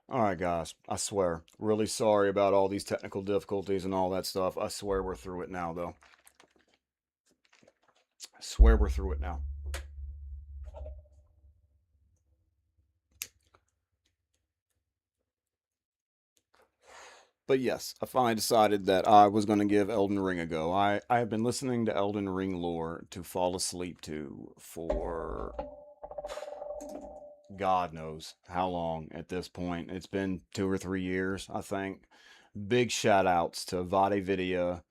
All right, guys. I swear. Really sorry about all these technical difficulties and all that stuff. I swear we're through it now, though. I swear we're through it now. But yes, I finally decided that I was going to give Elden Ring a go. I have been listening to Elden Ring lore to fall asleep to for God knows how long at this point. It's been 2 or 3 years, I think. Big shout outs to Vade Vidya,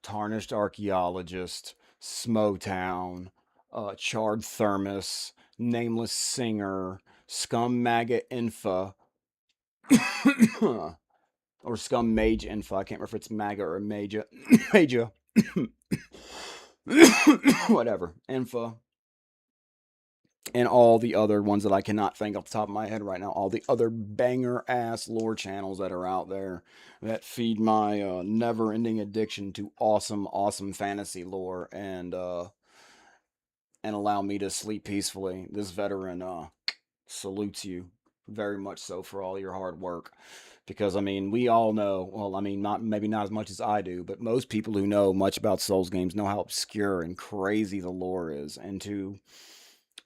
Tarnished Archaeologist, Smotown, Charred Thermos, Nameless Singer, Scum Maga Infa, or Scum Mage Infa. I can't remember if it's Maga or Maja. Maja. Whatever. Infa. And all the other ones that I cannot think off the top of my head right now. All the other banger ass lore channels that are out there that feed my never ending addiction to awesome, awesome fantasy lore and allow me to sleep peacefully. This veteran salutes you very much so for all your hard work. Because I mean, we all know. Well, I mean, not maybe not as much as I do, but most people who know much about Souls games know how obscure and crazy the lore is, and to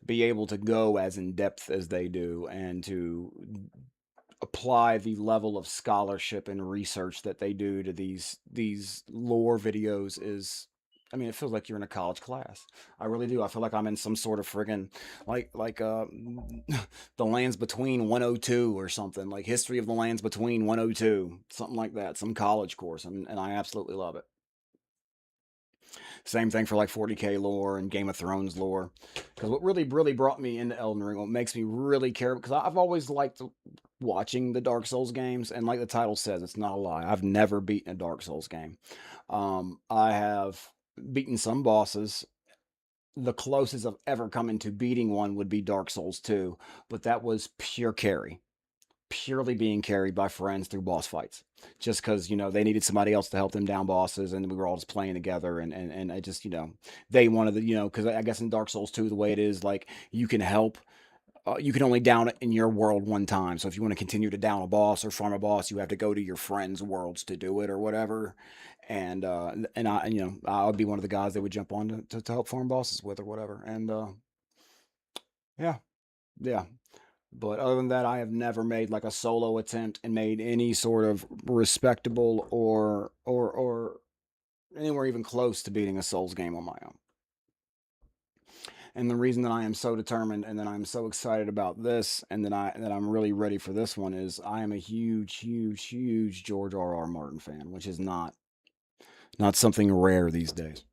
be able to go as in depth as they do, and to apply the level of scholarship and research that they do to these lore videos is, I mean, it feels like you're in a college class. I really do. I feel like I'm in some sort of friggin' like the lands between 102 or something, like history of the lands between 102, something like that, some college course, and I absolutely love it. Same thing for like 40K lore and Game of Thrones lore. Because what really brought me into Elden Ring, what makes me really care, because I've always liked watching the Dark Souls games, and like the title says, it's not a lie. I've never beaten a Dark Souls game. I have beaten some bosses. The closest I've ever come into beating one would be Dark Souls 2, but that was pure carry, purely being carried by friends through boss fights, just because they needed somebody else to help them down bosses, and we were all just playing together, and I just they wanted to, because I guess in Dark Souls 2 the way it is, like, you can help, you can only down it in your world one time. So if you want to continue to down a boss or farm a boss, you have to go to your friends' worlds to do it or whatever. And I, I would be one of the guys they would jump on to help farm bosses with or whatever. And yeah, yeah. But other than that, I have never made like a solo attempt and made any sort of respectable or anywhere even close to beating a Souls game on my own. And the reason that I am so determined and that I'm so excited about this and that I'm really ready for this one is I am a huge George R. R. Martin fan, which is not something rare these days.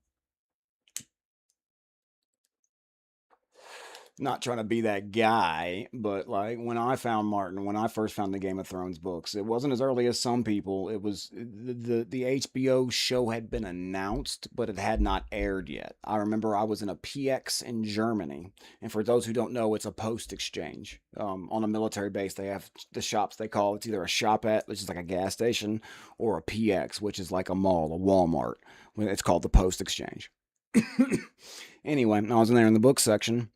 Not trying to be that guy, but like when I found Martin, when I first found the Game of Thrones books, it wasn't as early as some people. It was the HBO show had been announced, but it had not aired yet. I remember I was in a PX in Germany, and for those who don't know, it's a post exchange. On a military base, they have the shops they call, it's either a shop at, which is like a gas station, or a PX, which is like a mall, a Walmart. It's called the post exchange. Anyway, I was in there in the book section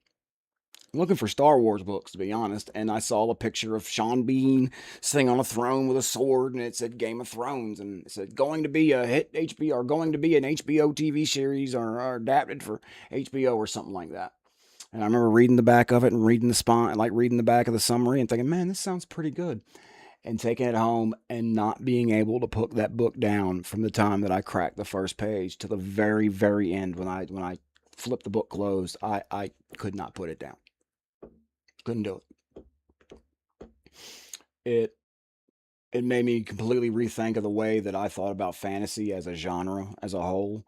looking for Star Wars books, to be honest, and I saw a picture of Sean Bean sitting on a throne with a sword, and it said Game of Thrones, and it said going to be a hit HBO, or going to be an HBO TV series, or adapted for HBO or something like that. And I remember reading the back of it and reading the spine, like reading the back of the summary, and thinking, man, this sounds pretty good. And taking it home and not being able to put that book down from the time that I cracked the first page to the very end when I flipped the book closed, I could not put it down. Couldn't do it. It made me completely rethink of the way that I thought about fantasy as a genre as a whole.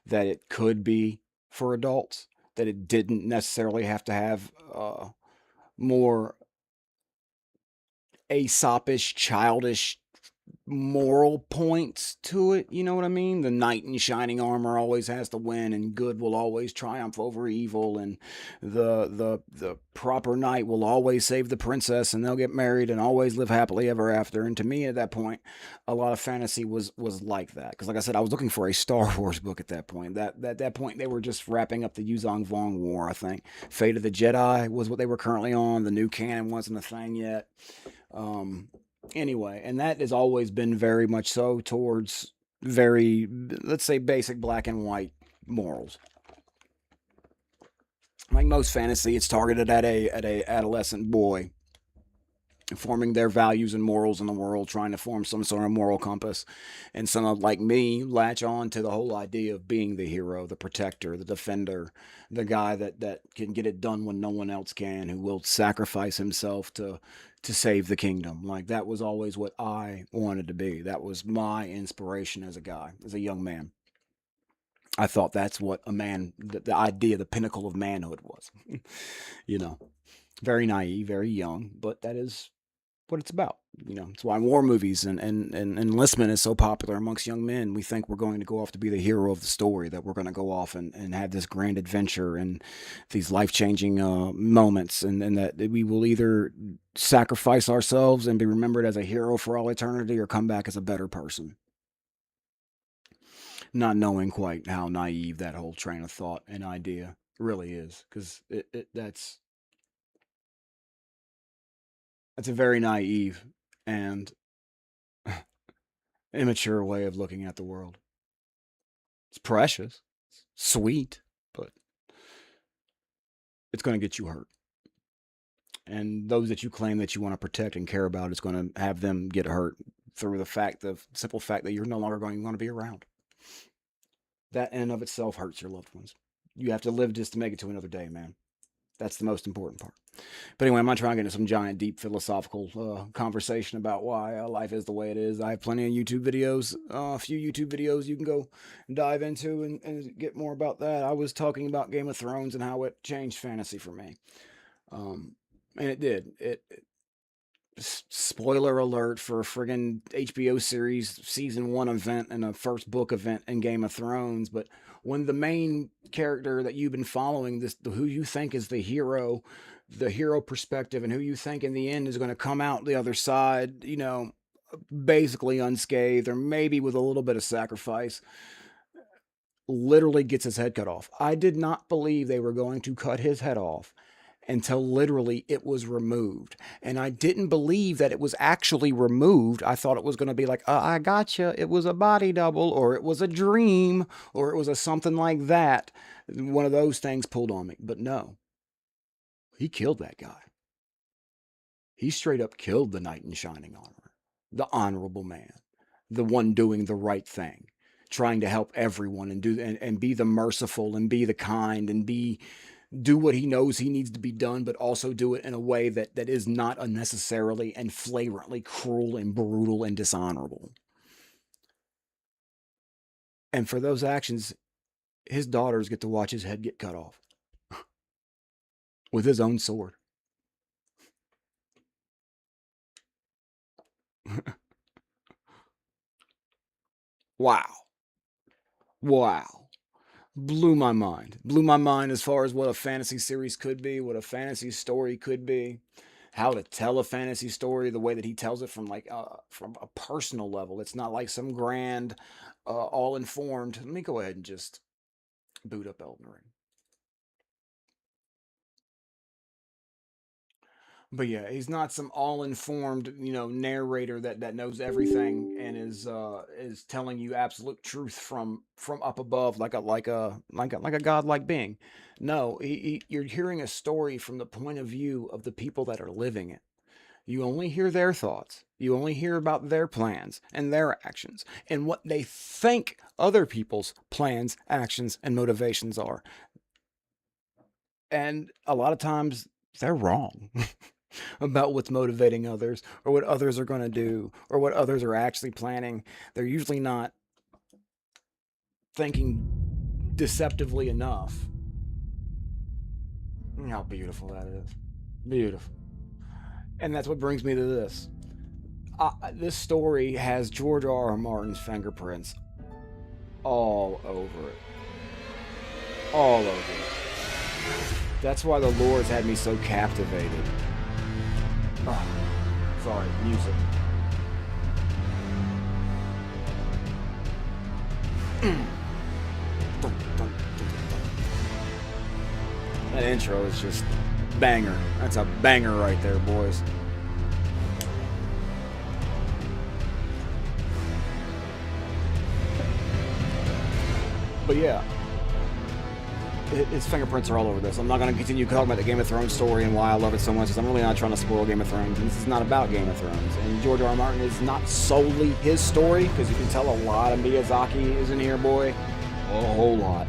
That it could be for adults. That it didn't necessarily have to have more Aesopish, childish moral points to it. You know what I mean? The knight in shining armor always has to win, and good will always triumph over evil, and the proper knight will always save the princess, and they'll get married and always live happily ever after. And to me, at that point, a lot of fantasy was like that. Because, like I said, I was looking for a Star Wars book at that point. That point, they were just wrapping up the Yuzong Vong War. I think Fate of the Jedi was what they were currently on. The new canon wasn't a thing yet. Um, anyway, and that has always been very much so towards very, let's say, basic black and white morals. Like most fantasy, it's targeted at a adolescent boy, forming their values and morals in the world, trying to form some sort of moral compass. And some of, like me, latch on to the whole idea of being the hero, the protector, the defender, the guy that can get it done when no one else can, who will sacrifice himself to save the kingdom. Like, that was always what I wanted to be. That was my inspiration as a guy, as a young man. I thought that's what a man, the idea, the pinnacle of manhood was. you know, very naive, very young, but that is what it's about. It's why war movies and enlistment is so popular amongst young men. We think we're going to go off to be the hero of the story, that we're going to go off and have this grand adventure and these life-changing moments, and that we will either sacrifice ourselves and be remembered as a hero for all eternity, or come back as a better person. Not knowing quite how naive that whole train of thought and idea really is, because that's a very naive and immature way of looking at the world. It's precious, sweet, but it's going to get you hurt. And those that you claim that you want to protect and care about, is going to have them get hurt through the simple fact that you're no longer going to be around. That in and of itself hurts your loved ones. You have to live just to make it to another day, man. That's the most important part. But anyway, I'm not trying to get into some giant, deep philosophical conversation about why life is the way it is. I have plenty of YouTube videos, a few YouTube videos you can go and dive into and get more about that. I was talking about Game of Thrones and how it changed fantasy for me. And it did. Spoiler alert for a friggin' HBO series season 1 event and a first book event in Game of Thrones. But when the main character that you've been following, who you think is the hero perspective, and who you think in the end is going to come out the other side, basically unscathed, or maybe with a little bit of sacrifice, literally gets his head cut off. I did not believe they were going to cut his head off until literally it was removed. And I didn't believe that it was actually removed. I thought it was going to be like, I gotcha, it was a body double, or it was a dream, or it was a something like that. One of those things pulled on me. But no, he killed that guy. He straight up killed the knight in shining armor, the honorable man, the one doing the right thing, trying to help everyone and be the merciful and be the kind and do what he knows he needs to be done, but also do it in a way that is not unnecessarily and flagrantly cruel and brutal and dishonorable. And for those actions, his daughters get to watch his head get cut off with his own sword. Wow. Blew my mind. Blew my mind as far as what a fantasy series could be, what a fantasy story could be, how to tell a fantasy story the way that he tells it from a personal level. It's not like some grand, all informed. Let me go ahead and just boot up Elden Ring. But yeah, he's not some all-informed, narrator that knows everything and is telling you absolute truth from up above, like a godlike being. No, you're hearing a story from the point of view of the people that are living it. You only hear their thoughts. You only hear about their plans and their actions and what they think other people's plans, actions, and motivations are. And a lot of times they're wrong. About what's motivating others, or what others are going to do, or what others are actually planning. They're usually not thinking deceptively enough. How beautiful that is. Beautiful. And that's what brings me to this. This story has George R.R. Martin's fingerprints all over it. All over it. That's why the Lord's had me so captivated. Oh, sorry, music. That intro is just banger. That's a banger right there, boys. But yeah, his fingerprints are all over this. I'm not going to continue talking about the Game of Thrones story and why I love it so much, because I'm really not trying to spoil Game of Thrones. And this is not about Game of Thrones. And George R. R. Martin is not solely his story, because you can tell a lot of Miyazaki is in here, boy. A whole lot.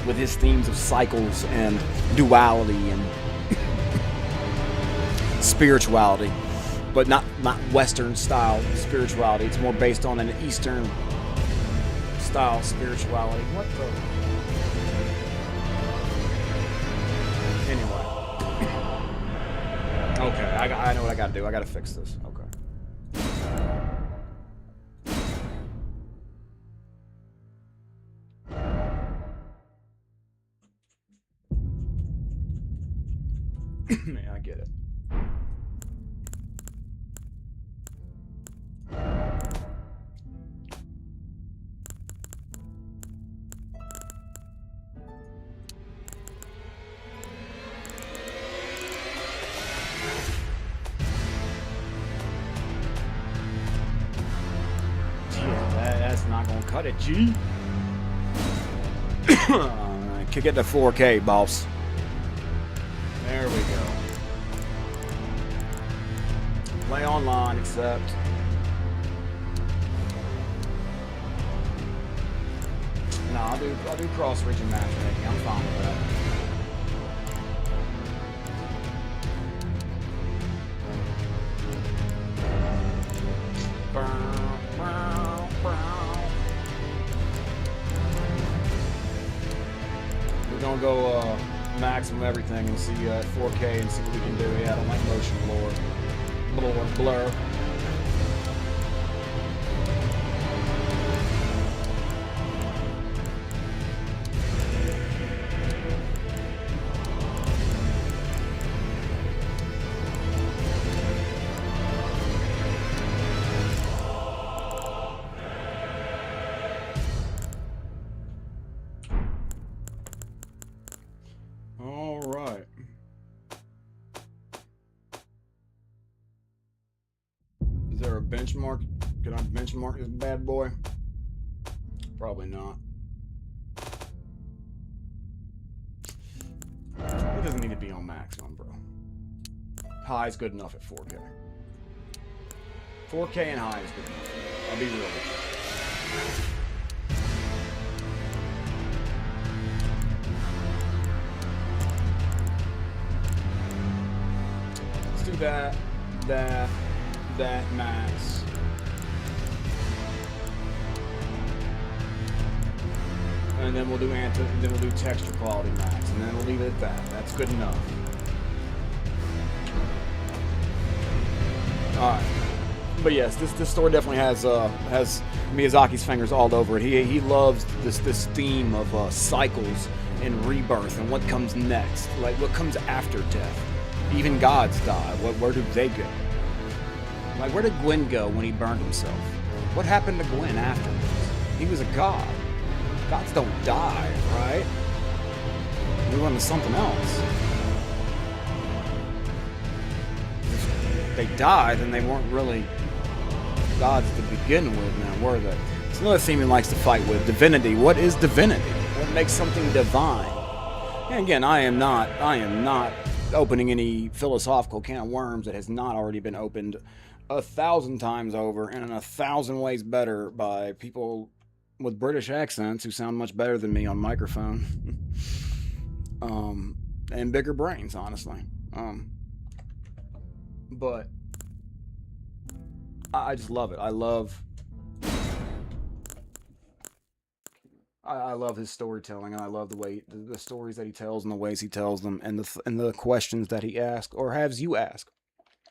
With his themes of cycles and duality and spirituality. But not Western style spirituality. It's more based on an Eastern style spirituality. What the? Anyway. Okay, I know what I gotta do. I gotta fix this. Okay. Yeah, I get it. That's not gonna cut it, G. Kick it to 4K, boss. There we go. Play online, accept. No, I'll do cross-region matchmaking. I'm fine with that. We're gonna go maximum everything and see 4K and see what we can do. Yeah, I don't like motion blur. All right. Is there a benchmark? Can I benchmark this bad boy? Probably not. It doesn't need to be on maximum, bro. High is good enough at 4K. 4K and high is good enough. I'll be real with you. Let's do that max. And then we'll do texture quality max, and then we'll leave it at that. That's good enough. All right. But yes, this story definitely has Miyazaki's fingers all over it. He loves this theme of cycles and rebirth and what comes next, like what comes after death. Even gods die. Where do they go? Like, where did Gwyn go when he burned himself? What happened to Gwyn afterwards? He was a god. Gods don't die, right? Move on to something else. If they died, then they weren't really gods to begin with, now were they? It's another theme he likes to fight with. Divinity. What is divinity? What makes something divine? And again, I am not opening any philosophical can of worms that has not already been opened 1,000 times over and in 1,000 ways better by people with British accents who sound much better than me on microphone. And bigger brains, honestly. But I just love it. I love his storytelling, and I love the way the stories that he tells and the ways he tells them, and the questions that he asks or has you ask.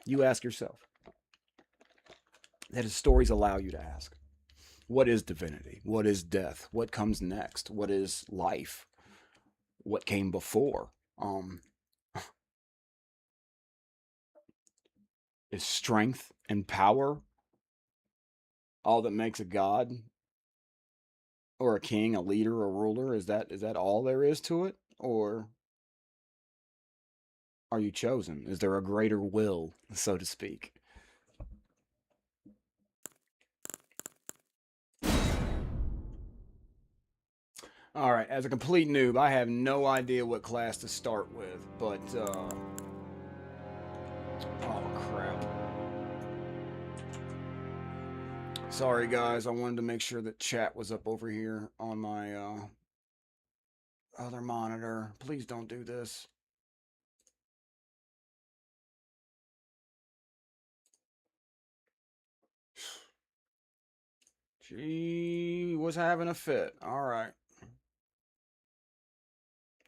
You ask yourself. That his stories allow you to ask. What is divinity? What is death? What comes next? What is life? What came before? Is strength and power all that makes a god? Or a king, a leader, a ruler? Is that all there is to it? Or are you chosen? Is there a greater will, so to speak? All right, as a complete noob, I have no idea what class to start with, but oh crap. Sorry guys, I wanted to make sure that chat was up over here on my other monitor. Please don't do this. She was having a fit. All right.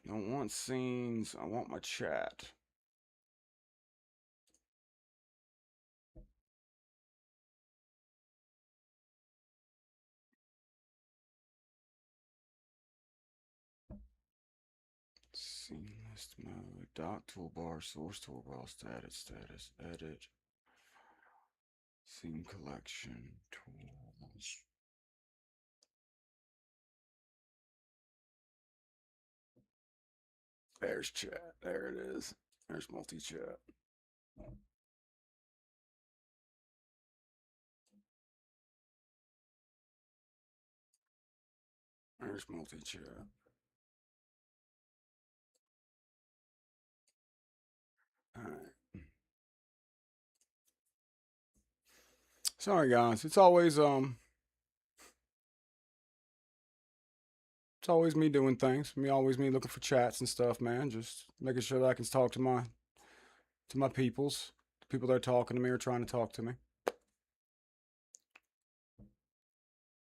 Don't want scenes. I want my chat. Scene list mode. Dock toolbar. Source toolbar. Status. Edit. Scene collection. Tools. There's chat. There it is. There's multi-chat. There's multi-chat. Alright. Sorry guys. It's always me doing things. Always me looking for chats and stuff, man. Just making sure that I can talk to my peoples. The people that are talking to me or trying to talk to me.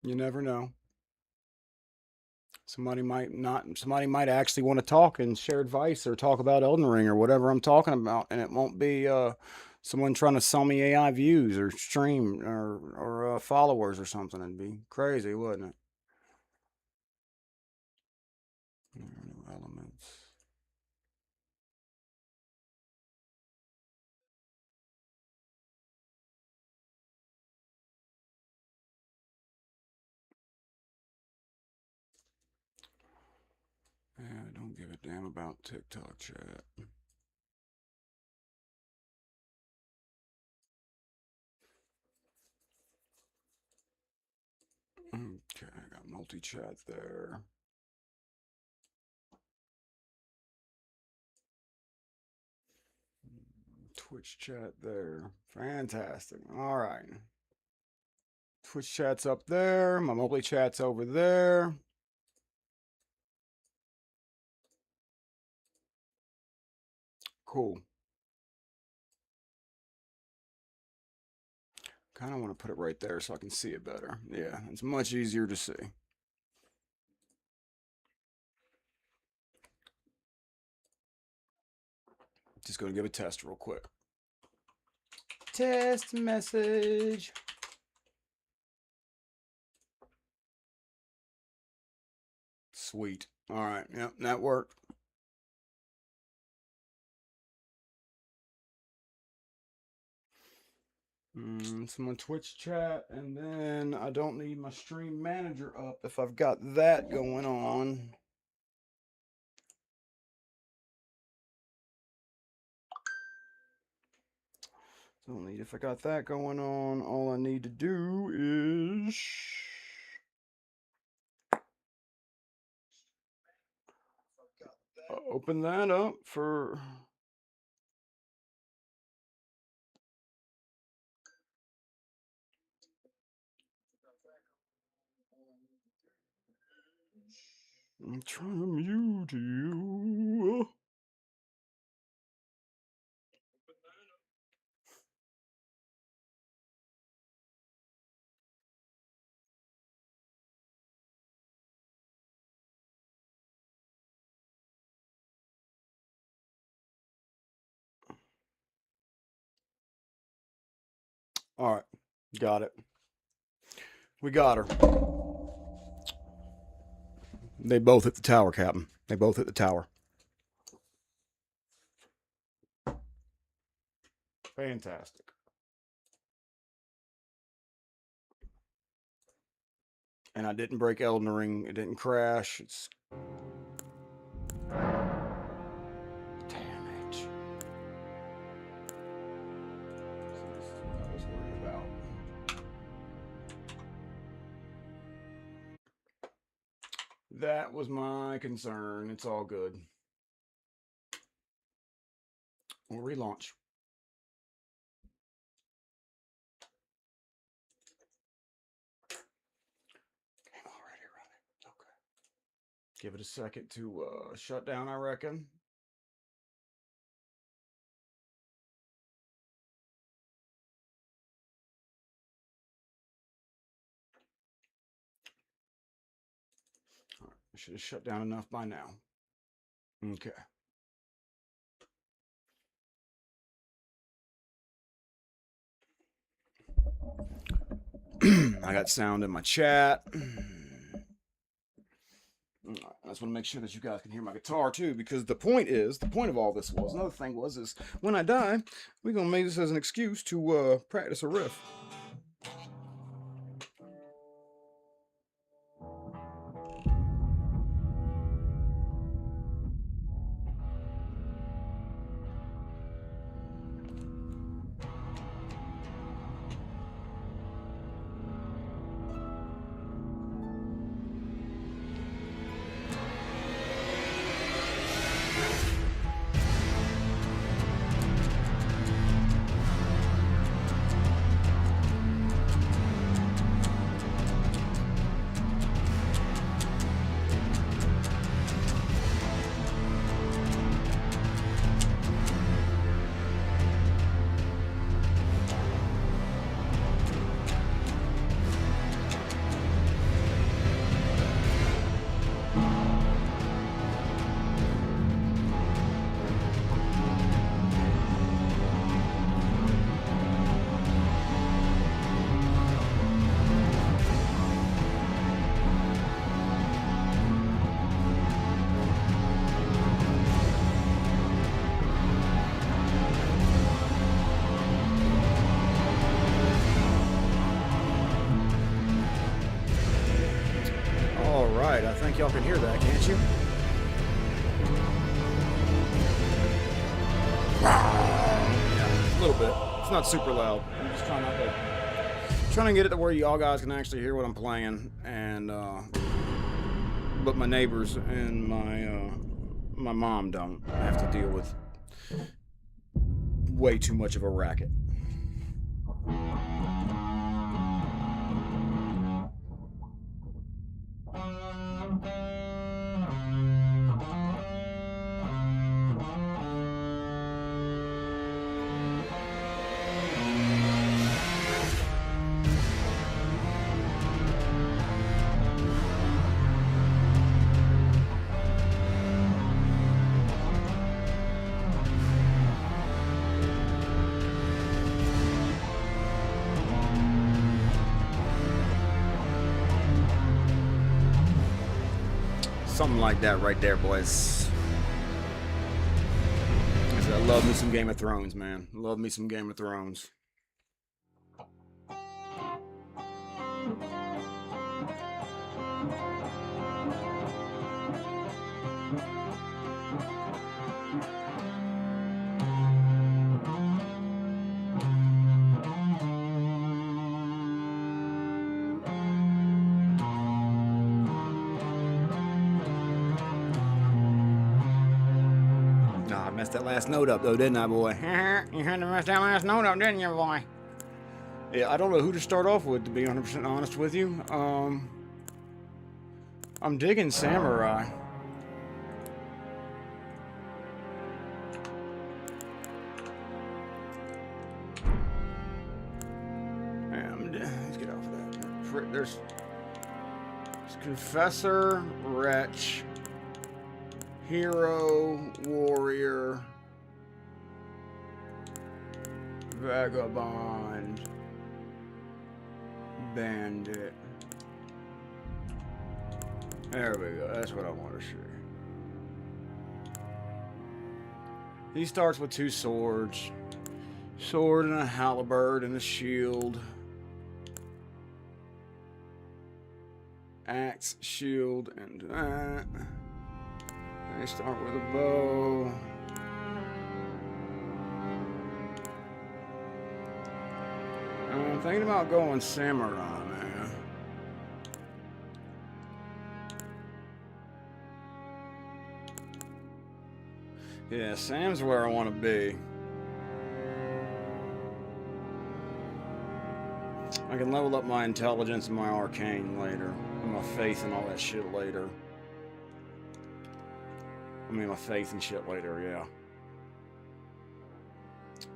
You never know. Somebody might actually want to talk and share advice or talk about Elden Ring or whatever I'm talking about, and it won't be someone trying to sell me AI views or stream or followers or something. It'd be crazy, wouldn't it? New elements. Yeah, I don't give a damn about TikTok chat. Okay, I got multi-chat there. Twitch chat there. Fantastic. All right. Twitch chat's up there. My multi-chat's over there. Cool. Kind of want to put it right there so I can see it better. Yeah, it's much easier to see. Just going to give a test real quick. Test message. Sweet. All right. Yep, that worked. Some Twitch chat, and then I don't need my stream manager up if I've got that going on. Don't need if I got that going on. All I need to do is open that up for. I'm trying to mute you. All right, got it. We got her. They both hit the tower, Captain. They both hit the tower. Fantastic. And I didn't break Elden Ring. It didn't crash. It's. Damn it. So this is what I was worried about. That was my concern. It's all good. We'll relaunch. Game already running. Okay. Give it a second to shut down, I reckon. All right. I should have shut down enough by now. Okay. I got sound in my chat. I just want to make sure that you guys can hear my guitar too, because the point of all this was, another thing was, is when I die, we're going to make this as an excuse to practice a riff. I think y'all can hear that, can't you? Yeah, a little bit. It's not super loud. I'm just trying to get it to where y'all guys can actually hear what I'm playing, and but my neighbors and my mom don't have to deal with way too much of a racket. Something like that right there, boys. I love me some Game of Thrones, man. Love me some Game of Thrones. Messed that last note up though, didn't I, boy? You had to mess that last note up, didn't you, boy? Yeah, I don't know who to start off with, to be 100% honest with you. I'm digging Samurai. Let's get off of that. There's Confessor, Wretch, Hero, Warrior, Vagabond, Bandit. There we go. That's what I want to see. He starts with 2 swords. Sword and a halberd and a shield. Axe, shield, and that. I start with a bow. I'm thinking about going samurai, man. Yeah, Sam's where I want to be. I can level up my intelligence and my arcane later. And my faith and all that shit later. I mean, my faith and shit later, yeah.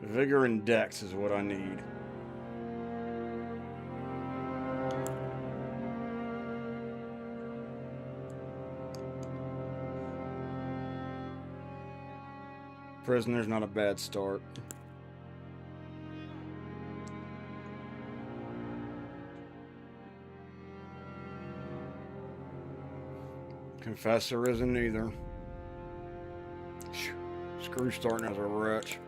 Vigor and dex is what I need. Prisoner's not a bad start. Confessor isn't either. Screw starting as a wretch.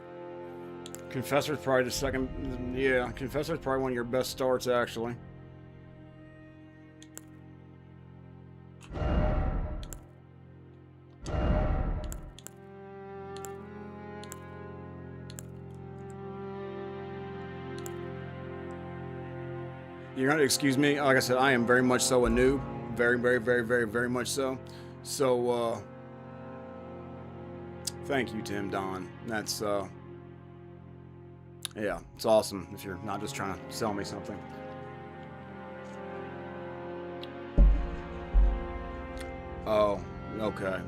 Confessor's probably the second. Yeah, Confessor's probably one of your best starts, actually. You're gonna excuse me. Like I said, I am very much so a noob. Very, very, very, very, very much so. So, thank you, Tim Don. That's, yeah, it's awesome if you're not just trying to sell me something. Oh, okay.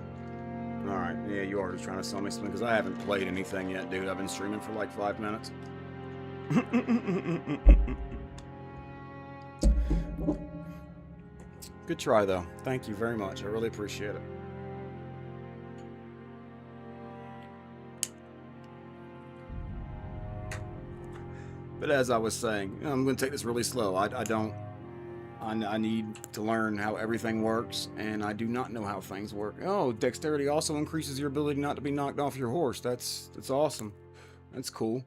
Alright, yeah, you are just trying to sell me something because I haven't played anything yet, dude. I've been streaming for like 5 minutes. Good try, though. Thank you very much. I really appreciate it. But as I was saying, I'm going to take this really slow. I need to learn how everything works, and I do not know how things work. Oh, dexterity also increases your ability not to be knocked off your horse. That's awesome. That's cool.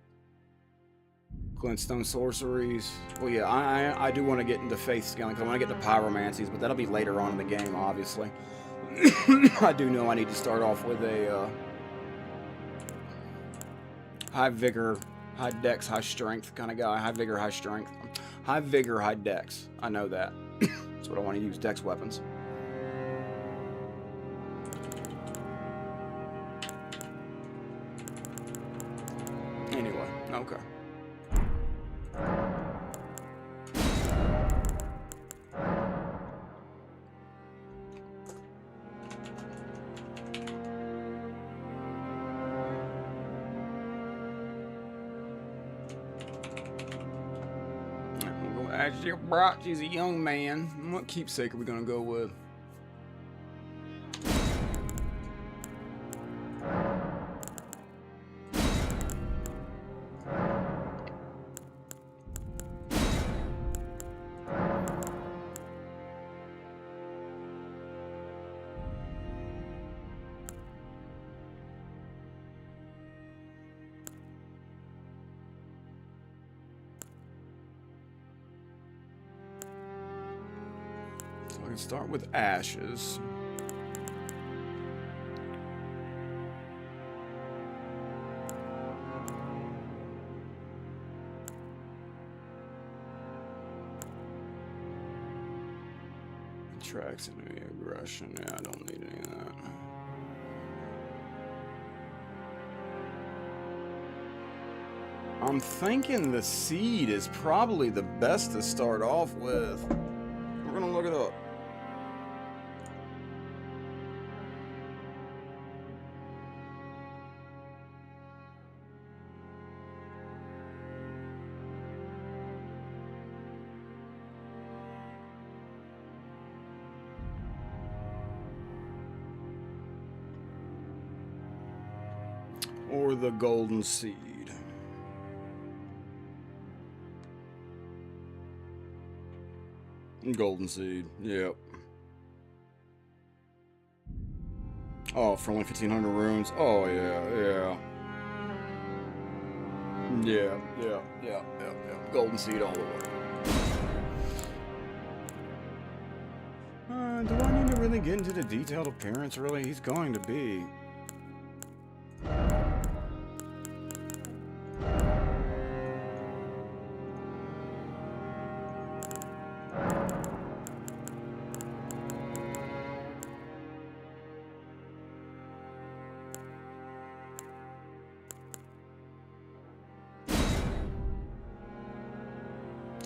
Glintstone sorceries. Well, yeah, I do want to get into faith scaling. I want to get to pyromancies, but that'll be later on in the game, obviously. I do know I need to start off with a high vigor, high dex, high strength kind of guy. High vigor, high strength. High vigor, high dex. I know that. That's what I want to use, dex weapons. Anyway, okay. Your Brock, she's a young man. What keepsake are we gonna go with? I can start with ashes. Attracts enemy aggression. Yeah, I don't need any of that. I'm thinking the seed is probably the best to start off with. We're gonna look it up. Or the golden seed. Golden seed, yep. Oh, for only 1,500 runes. Oh, yeah. Yeah. Golden seed all the way. Do I need to really get into the detailed appearance? Really? He's going to be.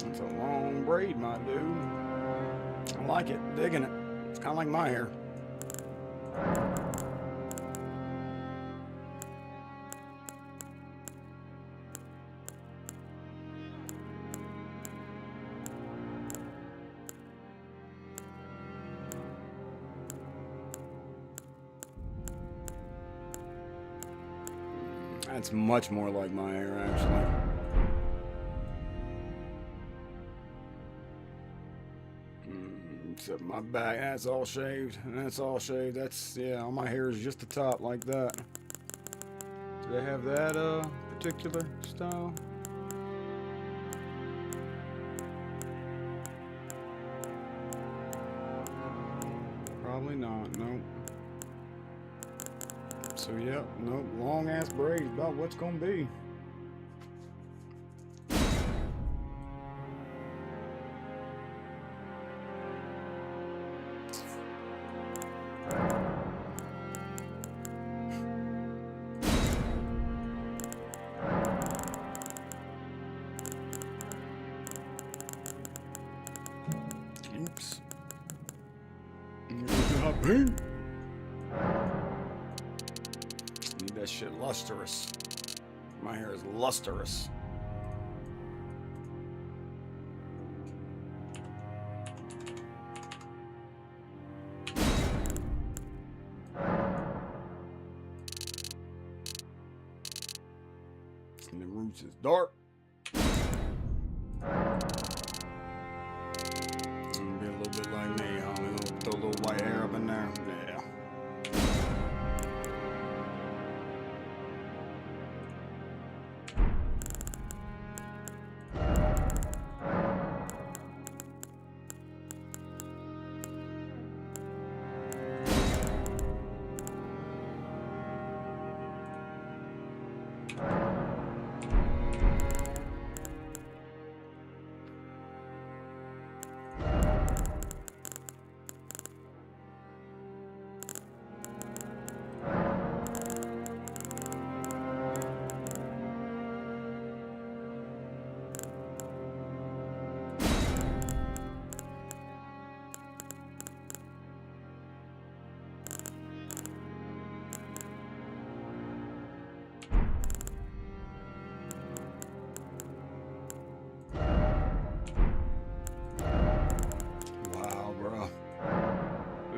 It's a long braid, my dude. I like it, digging it. It's kind of like my hair. That's much more like my hair, actually. Except my back, that's all shaved. That's all shaved. That's, yeah, all my hair is just the top like that. Do they have that particular style? Probably not, nope. So, yep, nope, long ass braids, about what's gonna be. Oops. Need that shit lustrous. My hair is lustrous. And the roots is dark. Be a little bit like me, homie. Throw a little white hair up in there. Yeah.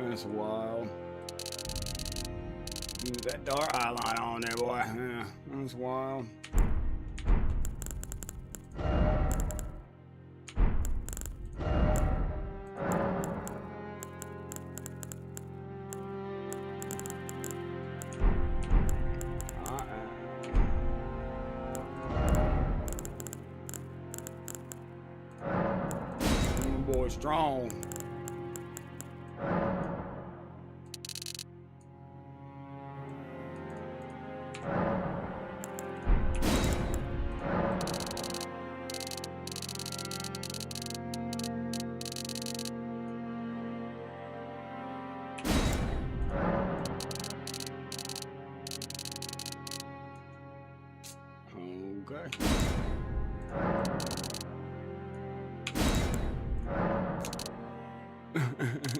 That's wild. That dark eyeliner on there, boy. Yeah, that's wild. Boy, strong. Okay.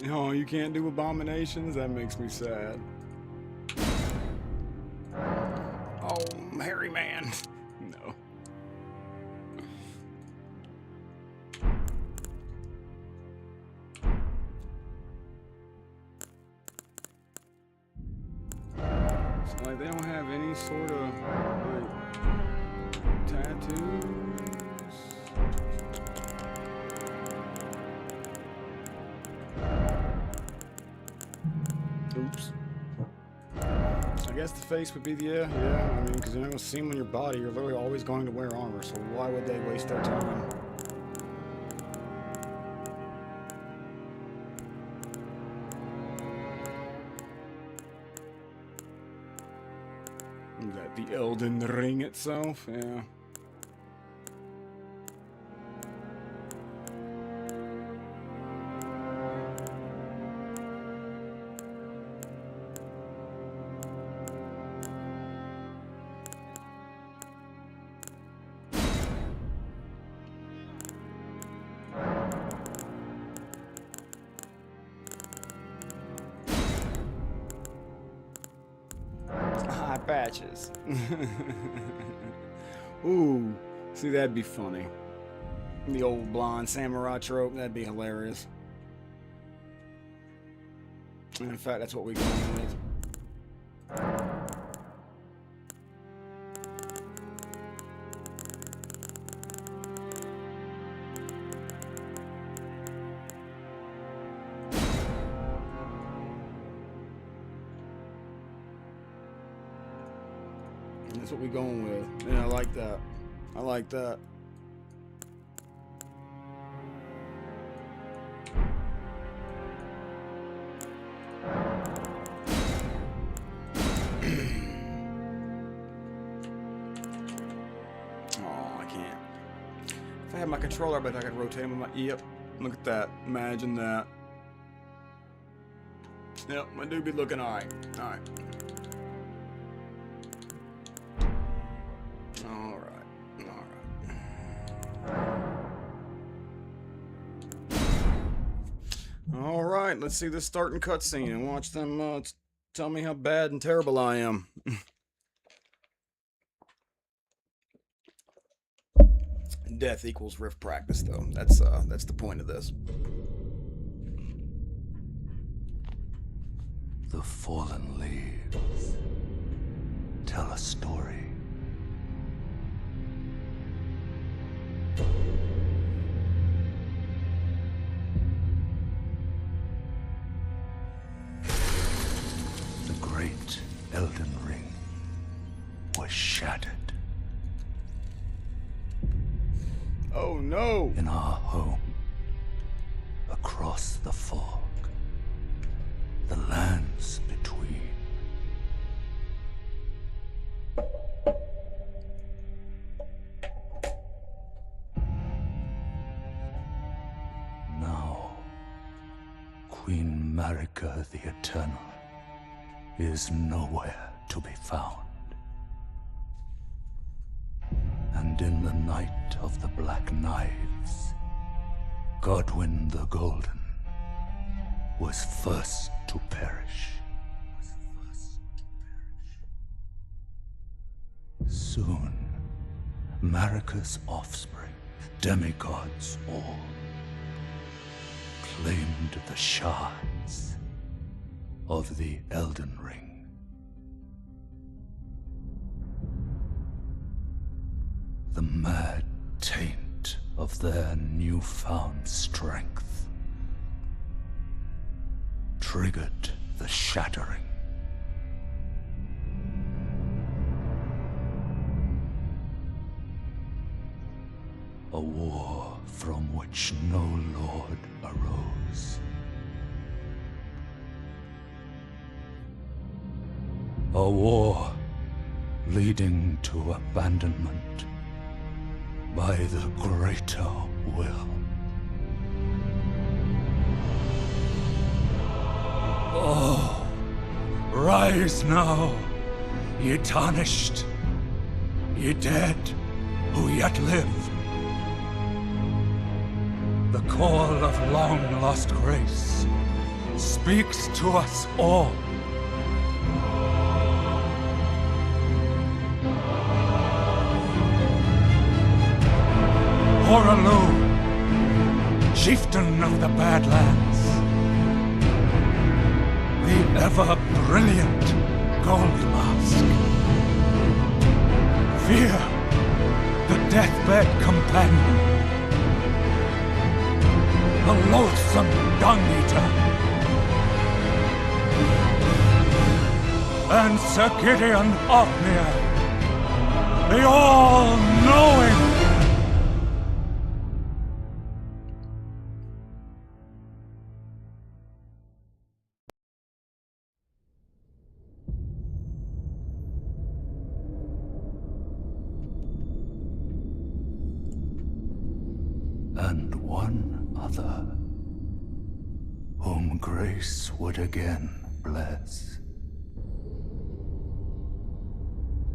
Oh, you can't do abominations? That makes me sad. Oh, hairy man. No. It's like they don't have any sort of like tattoos. Oops. I guess the face would be the, yeah, I mean, because you're not going to see them on your body. You're literally always going to wear armor, so why would they waste their time? Is that the Elden Ring itself? Yeah. patches. Ooh, see, that'd be funny. The old blonde samurai trope, that'd be hilarious. And in fact, that's what we're going with. That's what we're going with. Yeah, I like that. I like that. Oh, I can't. If I had my controller, I bet I could rotate him. Yep. Look at that. Imagine that. Yep, my dude be looking alright. Alright. Alright, let's see this starting cutscene and watch them tell me how bad and terrible I am. Death equals Riff practice, though. That's the point of this. The fallen leaves tell a story. The great Elden Ring was shattered. Oh no! In our home, across the fog, the lands between. Now, Queen Marika the Eternal is nowhere to be found. And in the night of the Black Knives, Godwyn the Golden was first to perish. Soon, Marika's offspring, demigods all, claimed the shards of the Elden Ring. The mad taint of their newfound strength triggered the shattering. A war from which no lord arose. A war leading to abandonment by the greater will. Oh, rise now, ye tarnished, ye dead who yet live. The call of long-lost grace speaks to us all. Horalu, chieftain of the Badlands, the ever-brilliant Gold Mask. Fear, the deathbed companion, the loathsome dung-eater, and Sir Gideon Ofnir, the all-knowing. And one other, whom grace would again bless.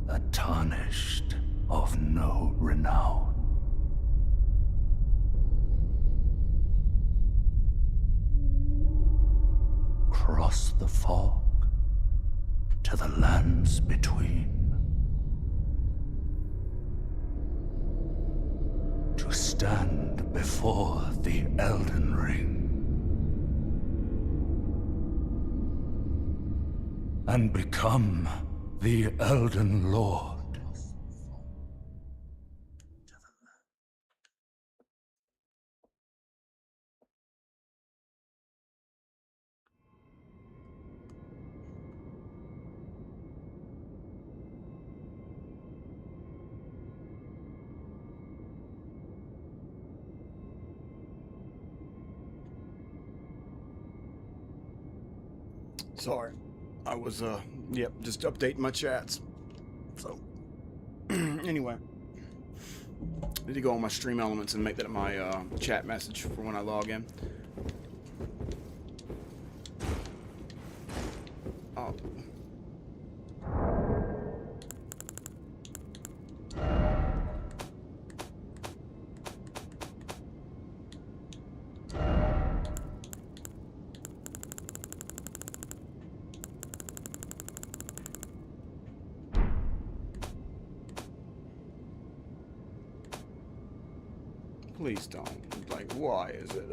A tarnished of no renown. Cross the fog to the lands between. stand before the Elden Ring and become the Elden Lord. Sorry. I was, yep, just updating my chats. So, anyway. I need to go on my stream elements and make that my, chat message for when I log in. Oh. Please don't. Like, why is it?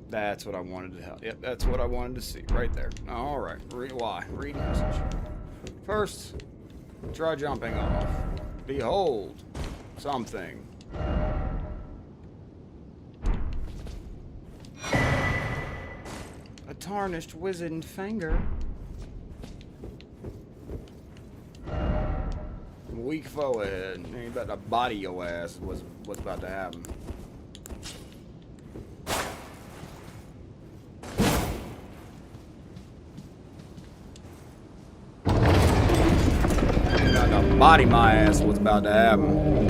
That's what I wanted to help. Yep, that's what I wanted to see. Right there. Alright. Why? Read message. First, try jumping off. Behold, something. A tarnished wizened finger. Weak foe ahead. Ain't about to body your ass. What's about to happen? Ain't about to body my ass. What's about to happen?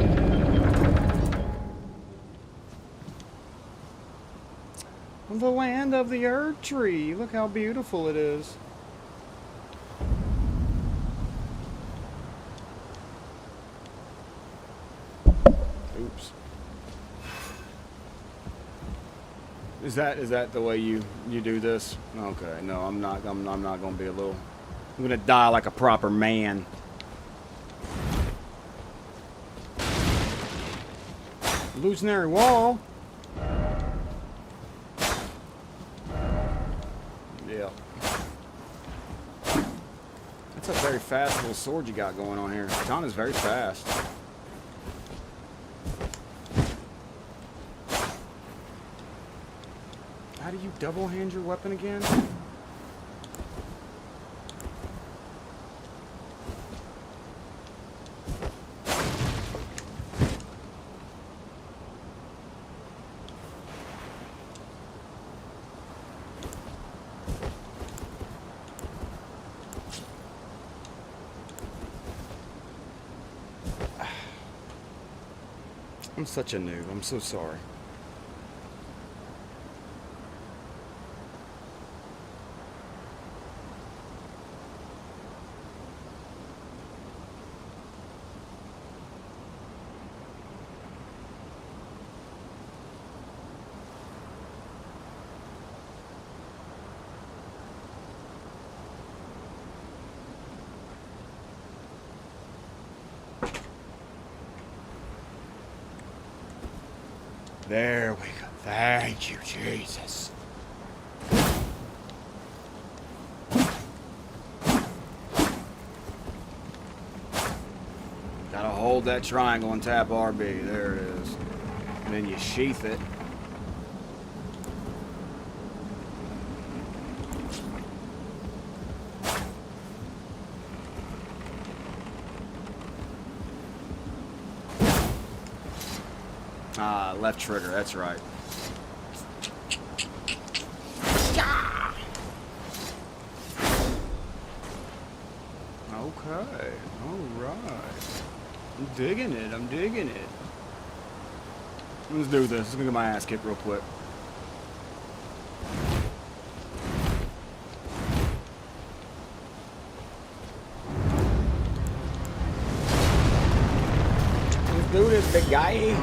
The land of the Erd Tree. Look how beautiful it is. Oops. Is that the way you do this? Okay, no, I'm not gonna be a little. I'm gonna die like a proper man. Illusionary wall. Yeah. That's a very fast little sword you got going on here. Katana's very fast. How do you double hand your weapon again? I'm such a noob. I'm so sorry. There we go. Thank you, Jesus. Gotta hold that triangle and tap RB. There it is. And then you sheath it. Ah, left trigger, that's right. Okay, alright. I'm digging it, I'm digging it. Let's do this. Let's get my ass kicked real quick. Let's do this, big guy.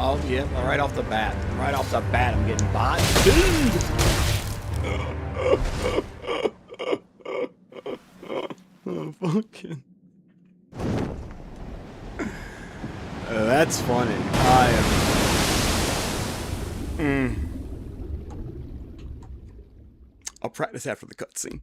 Oh, yeah, right off the bat. Right off the bat, I'm getting bot. Oh, again. That's funny. I am. I'll practice after the cutscene.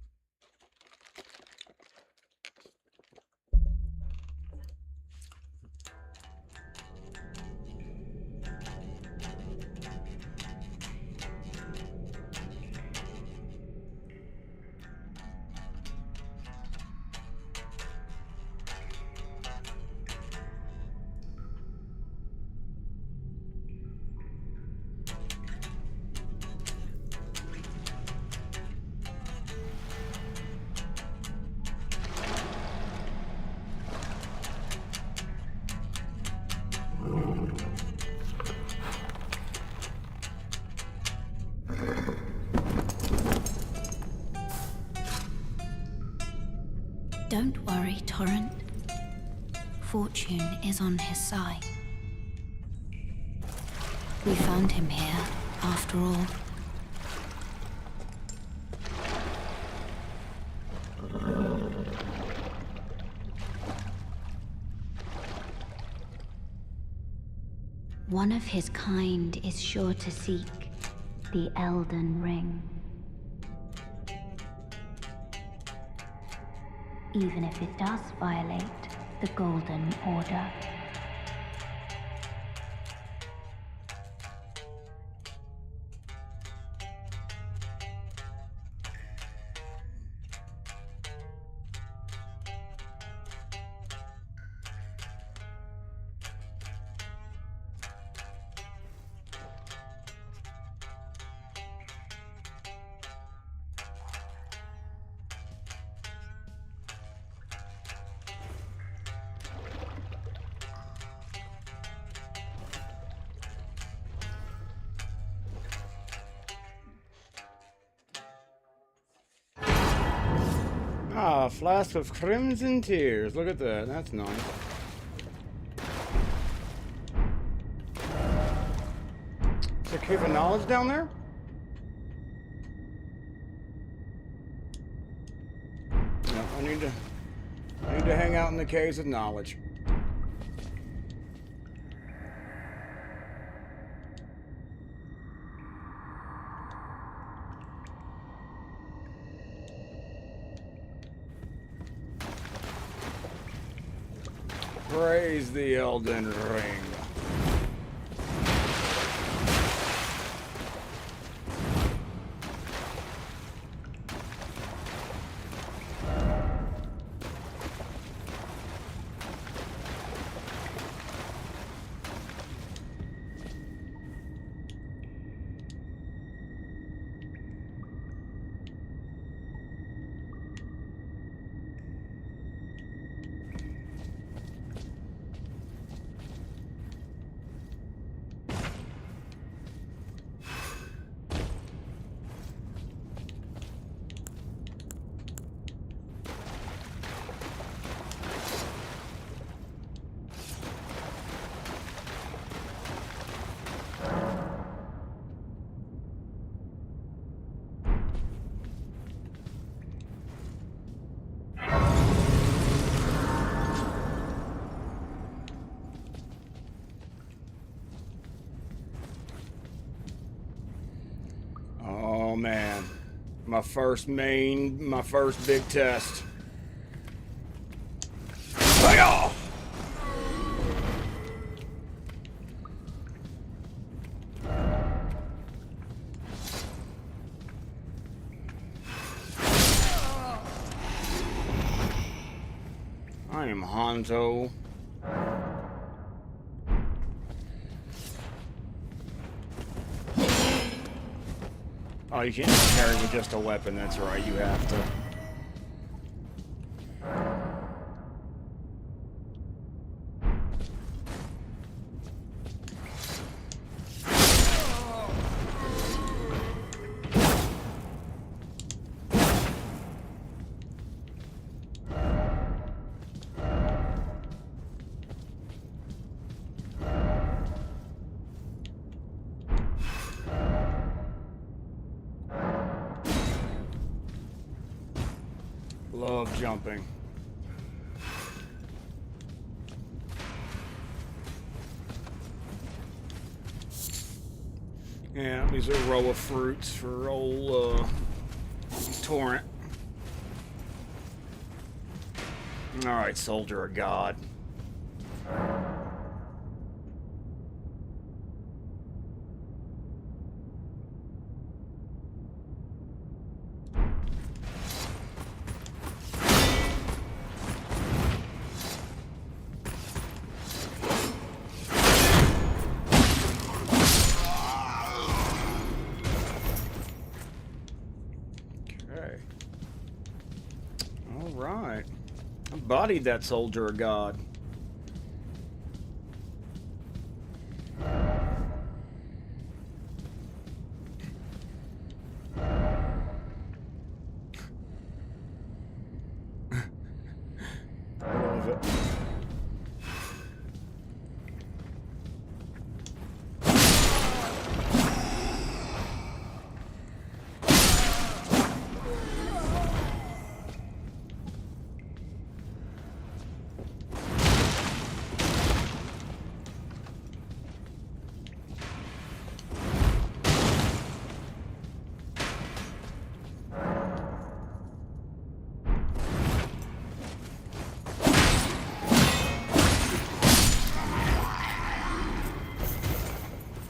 Don't worry, Torrent. Fortune is on his side. We found him here, after all. One of his kind is sure to seek the Elden Ring. Even if it does violate the Golden Order. Ah, a flask of crimson tears. Look at that. That's nice. Is there a cave of knowledge down there? No, I need to hang out in the caves of knowledge. Praise the Elden Ring. Oh man, my first big test. Hi-yah! I am Hanzo. Oh, you can't carry with just a weapon, that's right, you have to. Love jumping. Yeah, these are a row of fruits for old Torrent. Alright, Soldier of God. Okay. Alright. I bodied that Soldier of God. I love it.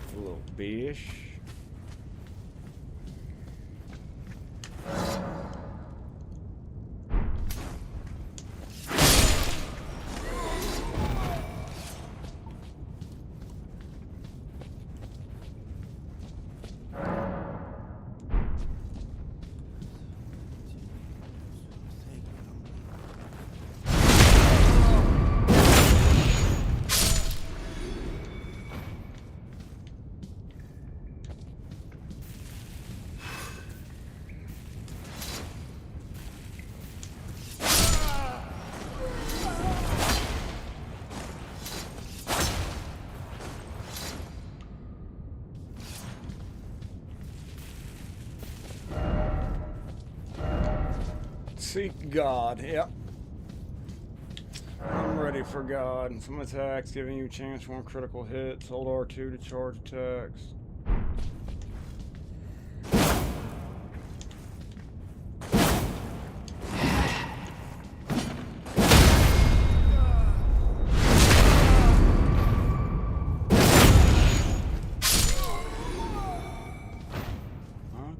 A little bish. Seek God, yep. I'm ready for God. Some attacks giving you a chance for 1 critical hits. Hold R2 to charge attacks.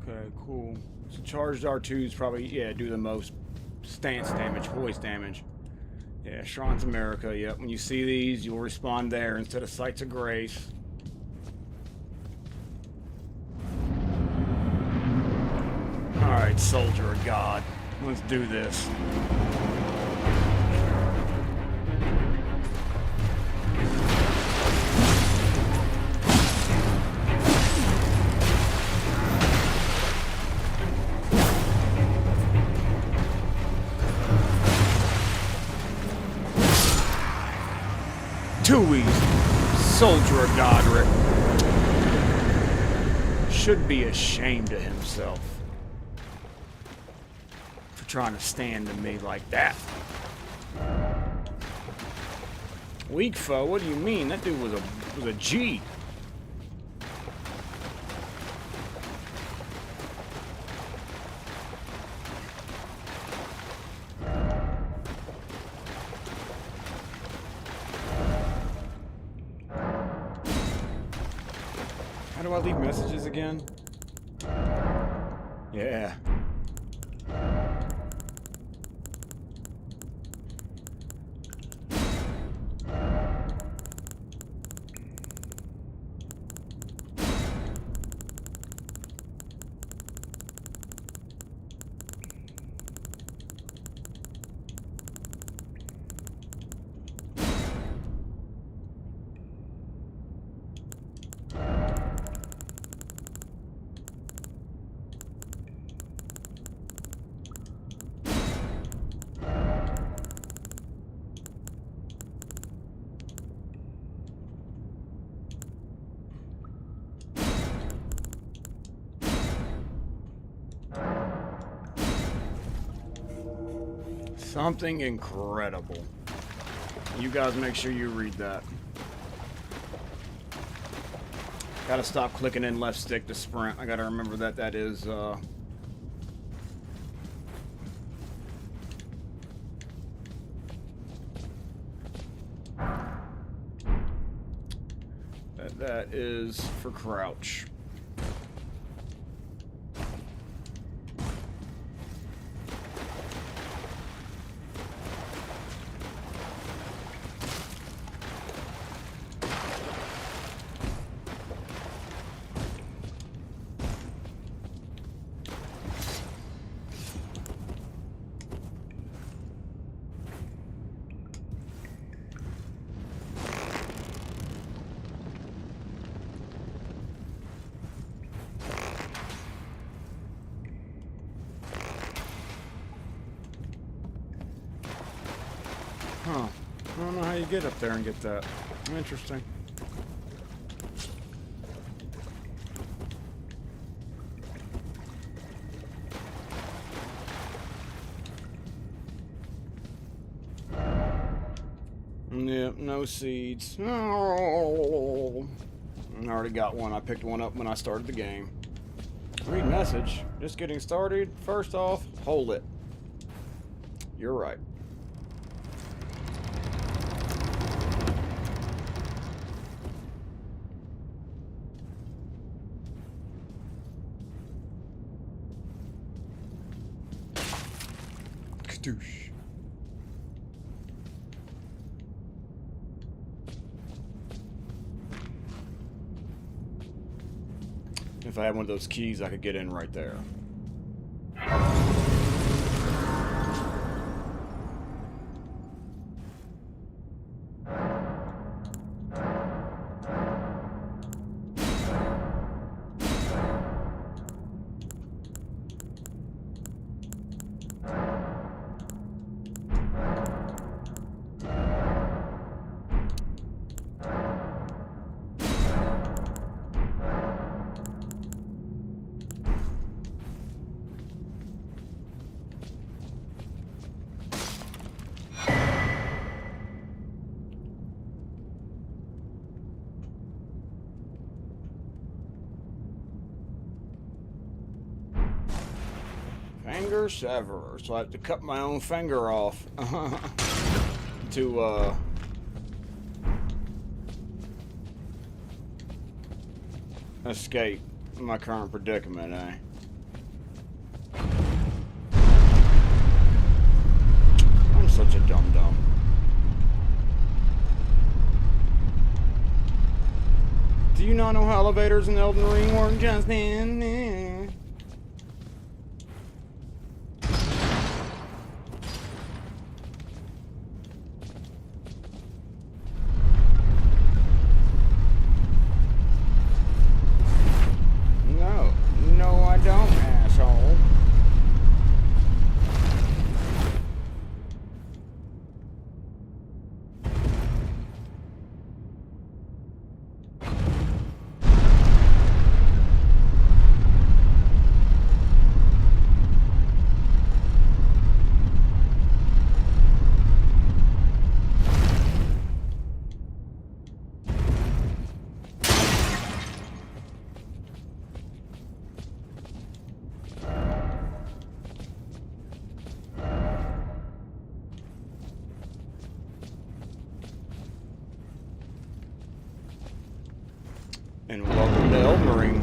Okay, cool. So charged R2s probably, yeah, do the most stance damage, voice damage. Yeah, Shrines America, yep. When you see these, you'll respond there instead of Sights of Grace. Alright, Soldier of God. Let's do this. Too easy. Soldier of Godric. Should be ashamed of himself for trying to stand to me like that. Weak foe? What do you mean? That dude was a G. How do I leave messages again? Yeah. Something incredible. You guys make sure you read that. Gotta stop clicking in left stick to sprint. I gotta remember that that is, that is for crouch. Huh. I don't know how you get up there and get that. Interesting. Yep, no seeds. Oh, I already got one. I picked one up when I started the game. Read message. Just getting started. First off, hold it. You're right. Kadoosh. If I had one of those keys, I could get in right there. Finger sever. So I have to cut my own finger off to escape my current predicament, eh? I'm such a dum-dum. Do you not know how elevators in Elden Ring work, Justin? No, I don't, asshole. And welcome to Elden Ring.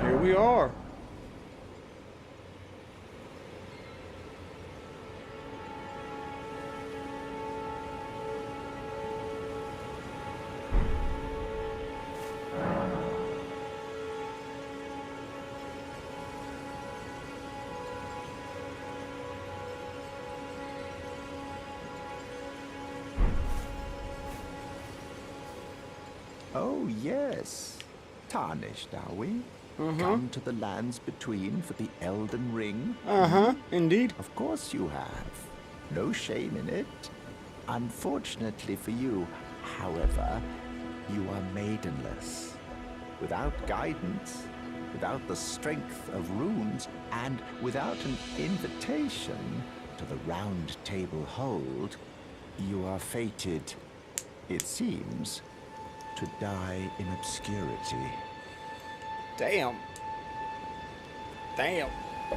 Here we are. Oh, yes. Tarnished, are we? Come to the lands between for the Elden Ring? Indeed. Of course you have. No shame in it. Unfortunately for you, however, you are maidenless. Without guidance, without the strength of runes, and without an invitation to the Round Table Hold, you are fated, it seems, to die in obscurity. Damn. Damn.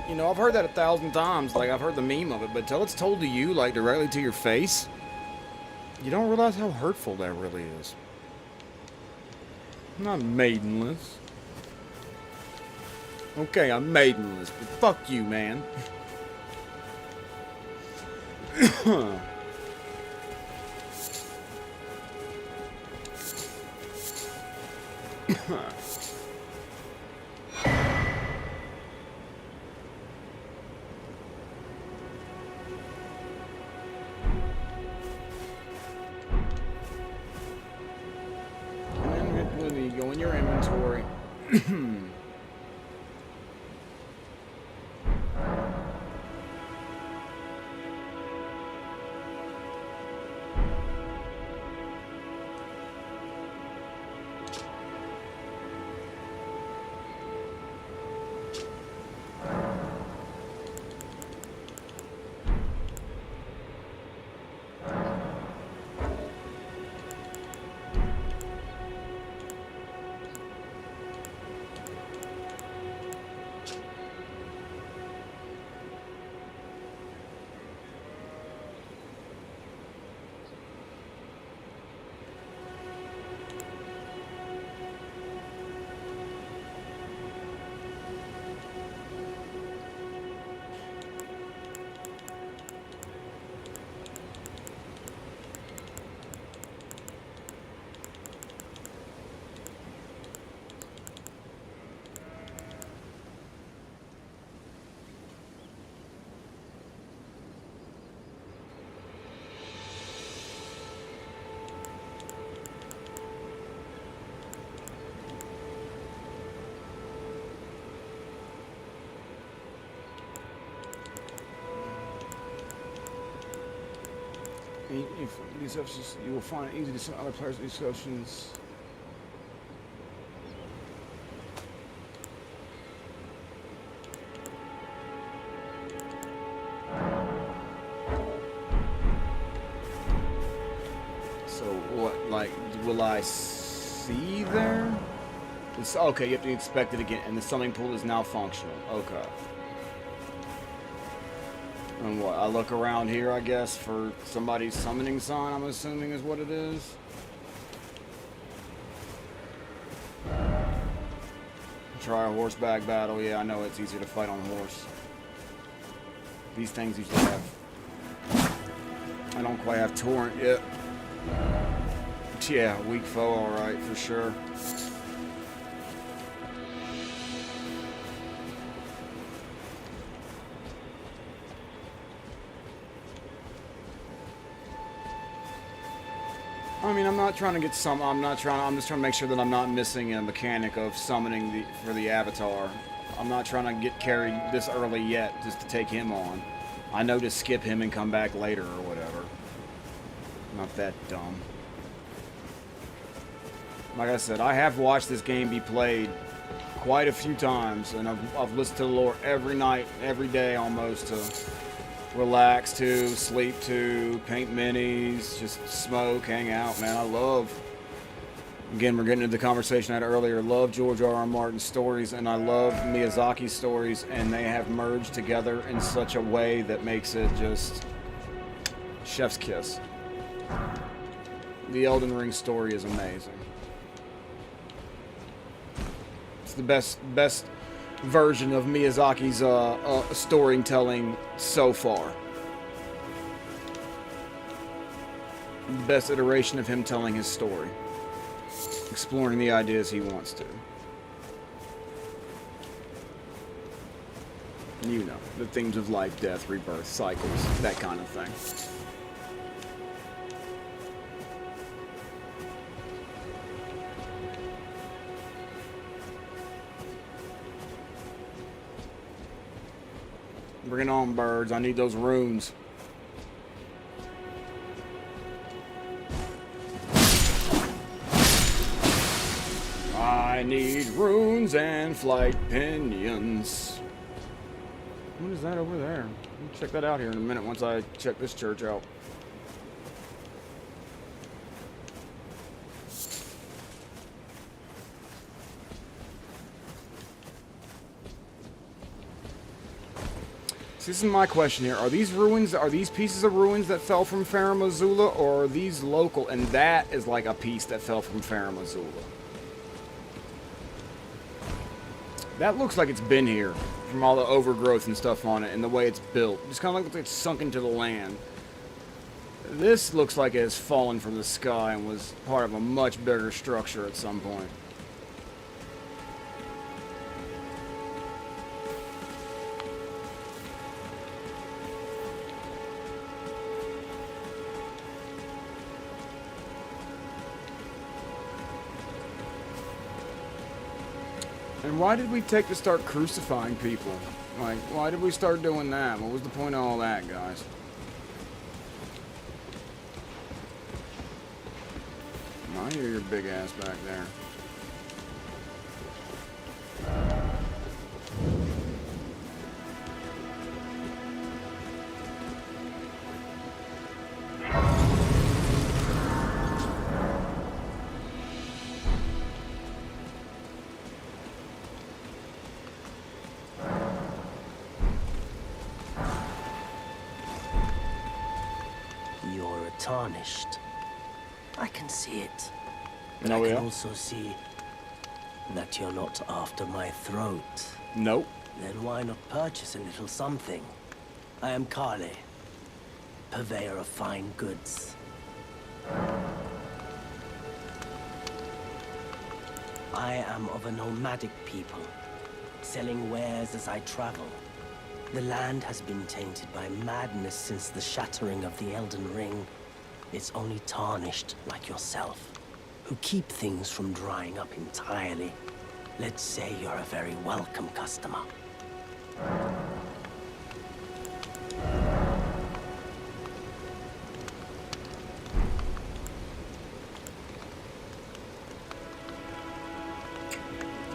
You know, I've heard that 1,000 times. Like, I've heard the meme of it, but until it's told to you, like, directly to your face, you don't realize how hurtful that really is. I'm not maidenless. Okay, I'm maidenless, but fuck you, man. And then go in your inventory. If these options, you will find it easy to send other players these options. So what, like, will I see there? It's okay. You have to inspect it again, and the summoning pool is now functional. Okay. And what, I look around here, I guess, for somebody's summoning sign, I'm assuming is what it is. Try a horseback battle. Yeah, I know it's easier to fight on horse. These things usually have... I don't quite have torrent yet. Yeah, weak foe, alright, for sure. I mean, I'm not trying to get some. I'm just trying to make sure that I'm not missing a mechanic of summoning for the avatar. I'm not trying to get carried this early yet just to take him on. I know to skip him and come back later or whatever. Not that dumb. Like I said, I have watched this game be played quite a few times, and I've listened to the lore every night, every day almost, to relax to, sleep to, paint minis, just smoke, hang out, man. I love, again, we're getting into the conversation I had earlier, love George R.R. Martin's stories, and I love Miyazaki's stories, and they have merged together in such a way that makes it just chef's kiss. The Elden Ring story is amazing. It's the best version of Miyazaki's storytelling so far. The best iteration of him telling his story. Exploring the ideas he wants to. You know, the themes of life, death, rebirth, cycles, that kind of thing. Bring it on, birds. I need those runes. I need runes and flight pinions. What is that over there? I'll check that out here in a minute once I check this church out. This is my question here. Are these ruins, are these pieces of ruins that fell from Farum Azula, or are these local? And that is like a piece that fell from Farum Azula. That looks like it's been here from all the overgrowth and stuff on it and the way it's built. Just kind of looks like it's sunk into the land. This looks like it has fallen from the sky and was part of a much bigger structure at some point. And why did we take to start crucifying people? Like, why did we start doing that? What was the point of all that, guys? I hear your big ass back there. You're tarnished. I can see it. But No, I can yeah. also see that you're not after my throat. Nope. Then why not purchase a little something? I am Kale, purveyor of fine goods. I am of a nomadic people, selling wares as I travel. The land has been tainted by madness since the shattering of the Elden Ring. It's only tarnished like yourself, who keep things from drying up entirely. Let's say you're a very welcome customer.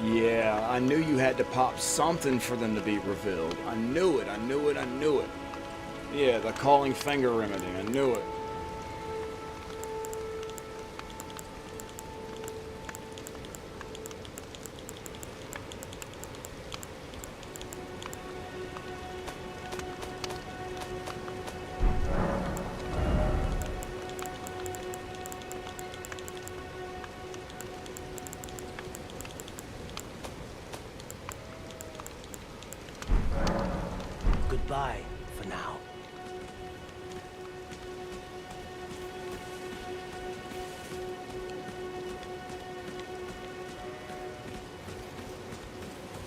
Yeah, I knew you had to pop something for them to be revealed. I knew it, I knew it, I knew it. Yeah, the calling finger remedy, I knew it. Goodbye for now.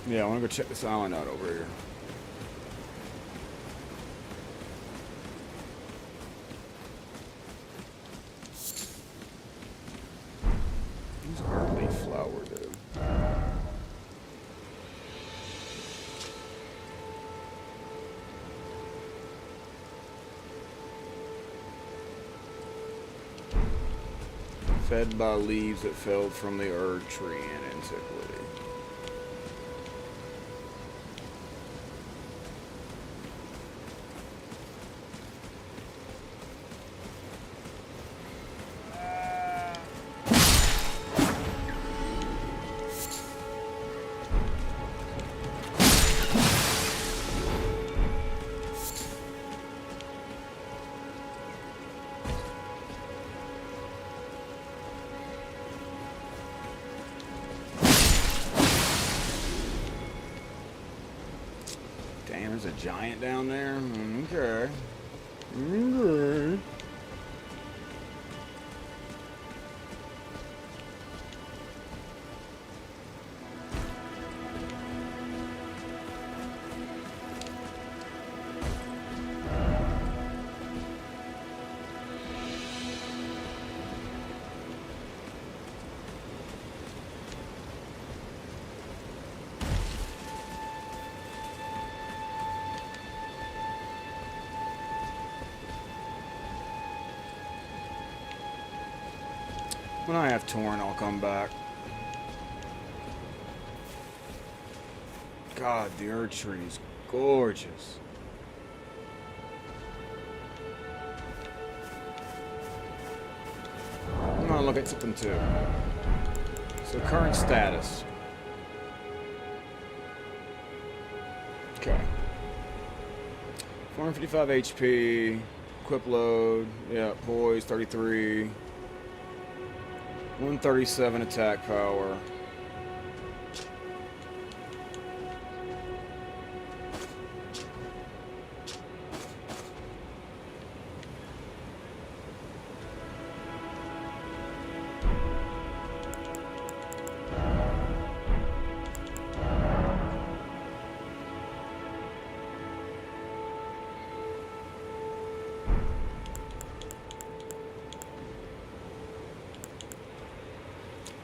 Yeah, I want to go check this island out over here. These early flower, dude. Fed by leaves that fell from the Erd tree in antiquity. Damn, there's a giant down there? Okay. Okay. When I have Torrent, I'll come back. God, the Erd Tree is gorgeous. I'm gonna look at something too. So current status. Okay. 455 HP. Equip load. Yeah, poise 33. 137 attack power.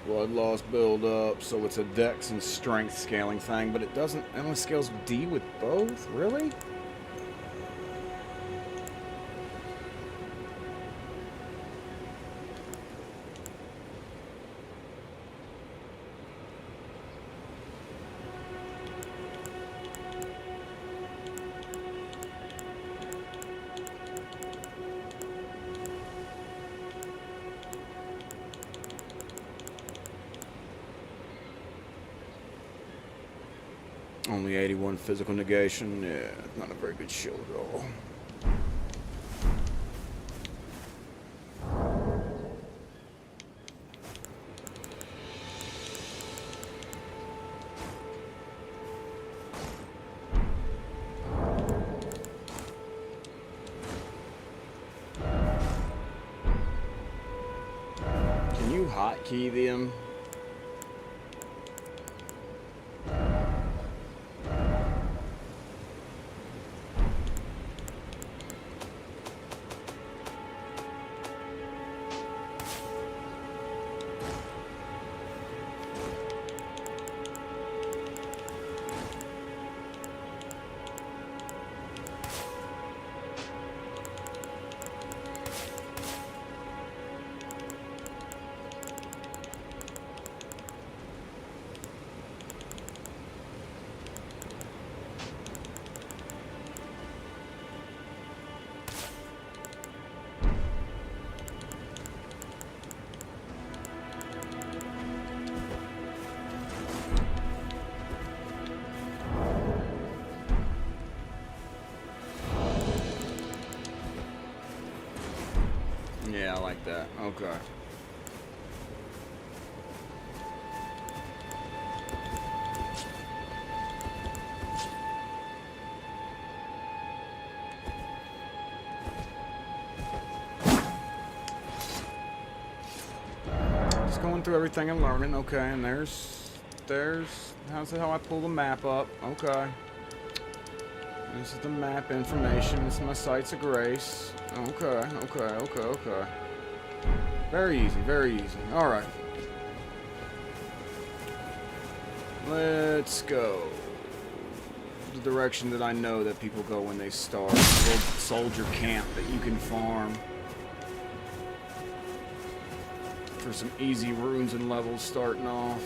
Blood loss build up, so it's a dex and strength scaling thing, but it doesn't. It only scales D with both? Really? Only 81 physical negation. Yeah, not a very good shield at all. Can you hotkey them? Yeah, I like that. Okay. Just going through everything and learning. Okay, and there's how I pull the map up. Okay. This is the map information. This is my sites of grace. Okay. Very easy, very easy. Alright. Let's go. The direction that I know that people go when they start. A little soldier camp that you can farm. For some easy runes and levels starting off.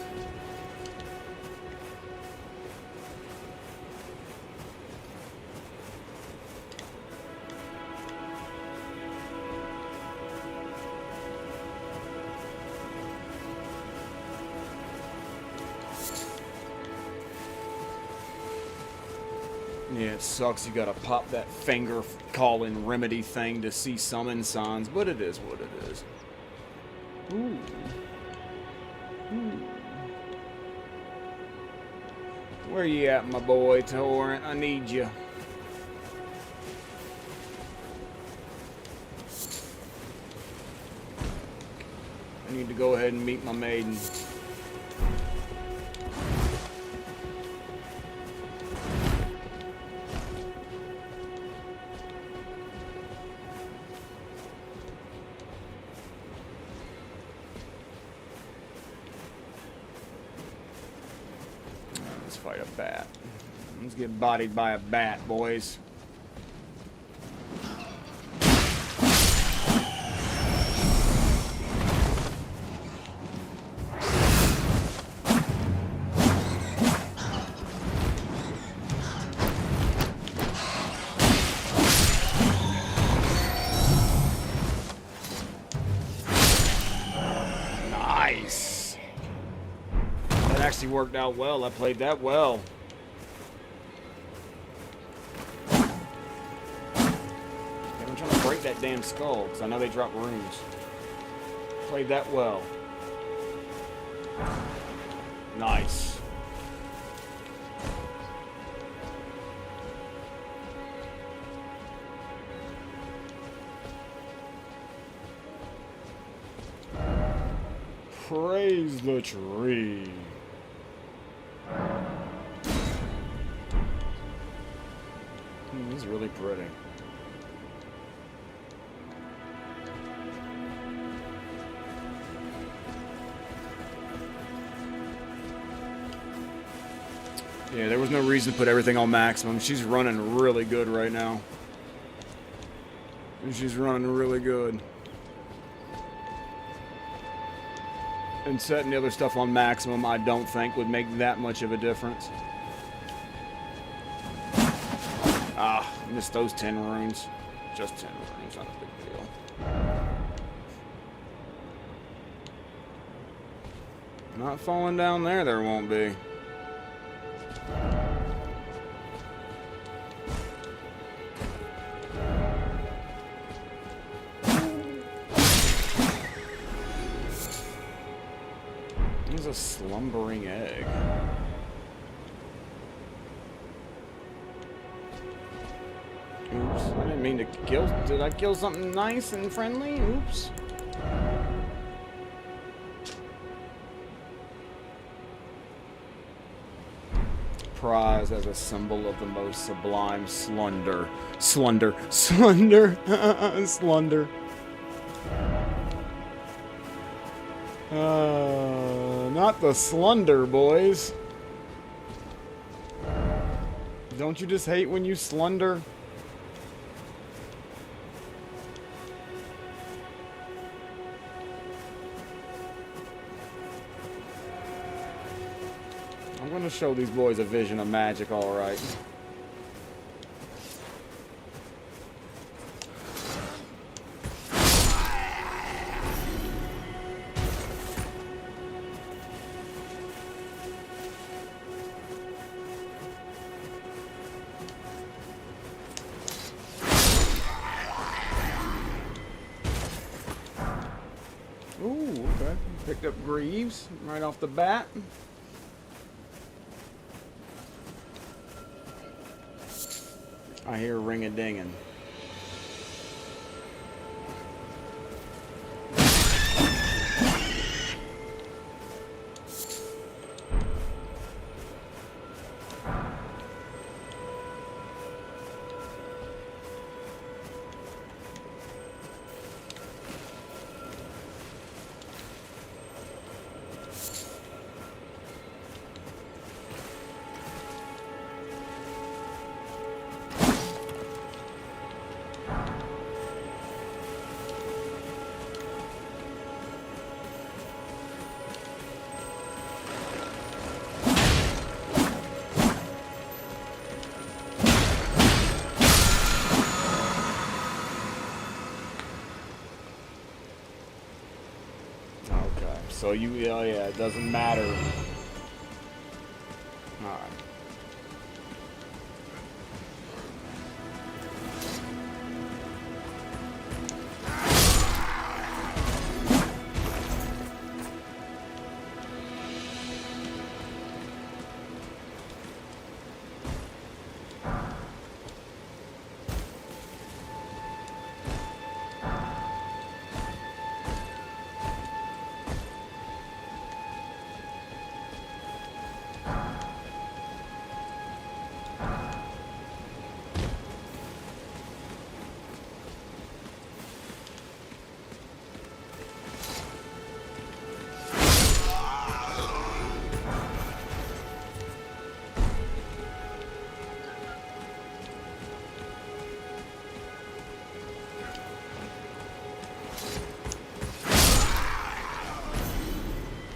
Yeah, it sucks you gotta pop that finger calling remedy thing to see summon signs, but it is what it is. Ooh. Where you at, my boy, Torrent? I need you. I need to go ahead and meet my maiden. Let's fight a bat. Let's get bodied by a bat, boys. Nice. That actually worked out well. I played that well. I'm trying to break that damn skull because I know they drop runes. Played that well. Nice. Praise the tree. This is really pretty. Yeah, there was no reason to put everything on maximum. She's running really good right now. She's running really good. And setting the other stuff on maximum, I don't think would make that much of a difference. Ah, missed those 10 runes. Just 10 runes, not a big deal. Not falling down there, there won't be. There's a slumbering egg. Oops, I didn't mean to kill. Did I kill something nice and friendly? Oops. Prize as a symbol of the most sublime slunder. Slunder. Slunder. Slunder. Not the Slunder, boys. Don't you just hate when you slunder? I'm gonna show these boys a vision of magic, alright. Ooh, okay. Picked up Greaves right off the bat. I hear ring-a-dingin'. So you, oh yeah, it doesn't matter. Alright.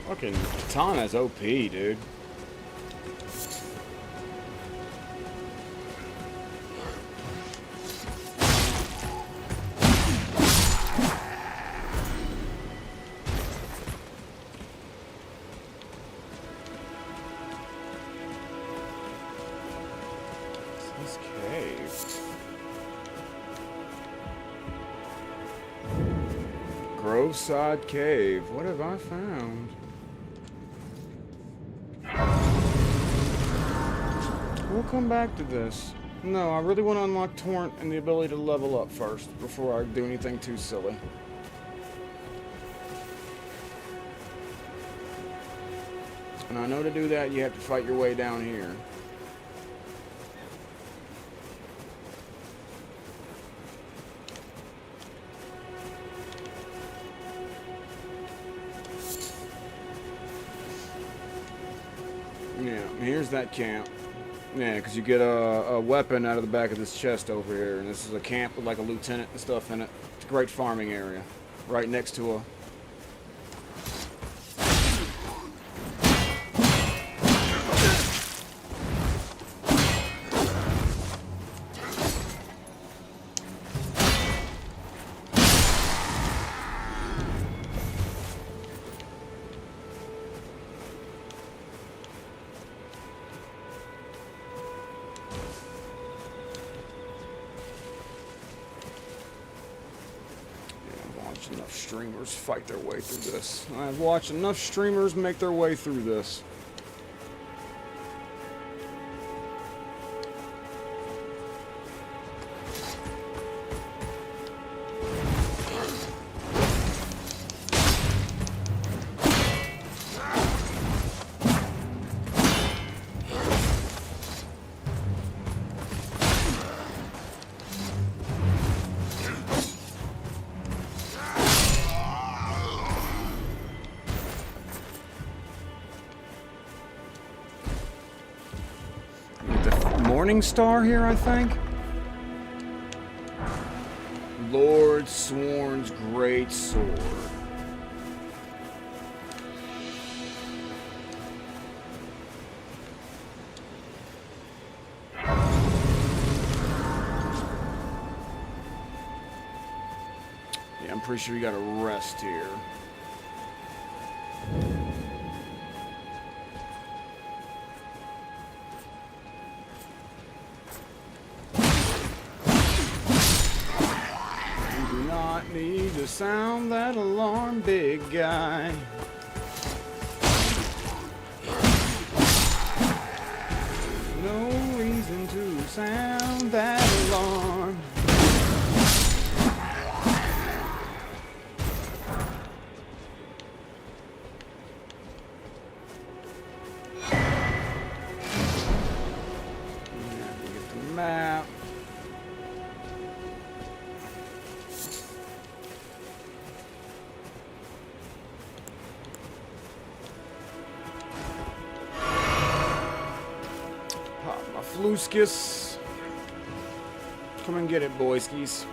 Fucking Katana's OP, dude. Groveside Cave. What have I found? We'll come back to this. No, I really want to unlock Torrent and the ability to level up first before I do anything too silly. And I know to do that you have to fight your way down here. Yeah, here's that camp. Yeah, because you get a weapon out of the back of this chest over here, and this is a camp with like a lieutenant and stuff in it. It's a great farming area, right next to a... enough streamers fight their way through this. I've watched enough streamers make their way through this. Morning Star here, I think. Lord Sworn's great sword. Yeah, I'm pretty sure you gotta rest here. Need to sound that alarm, big guy. No reason to sound that alarm. Get the map. Fluskus. Come and get it, boyskis.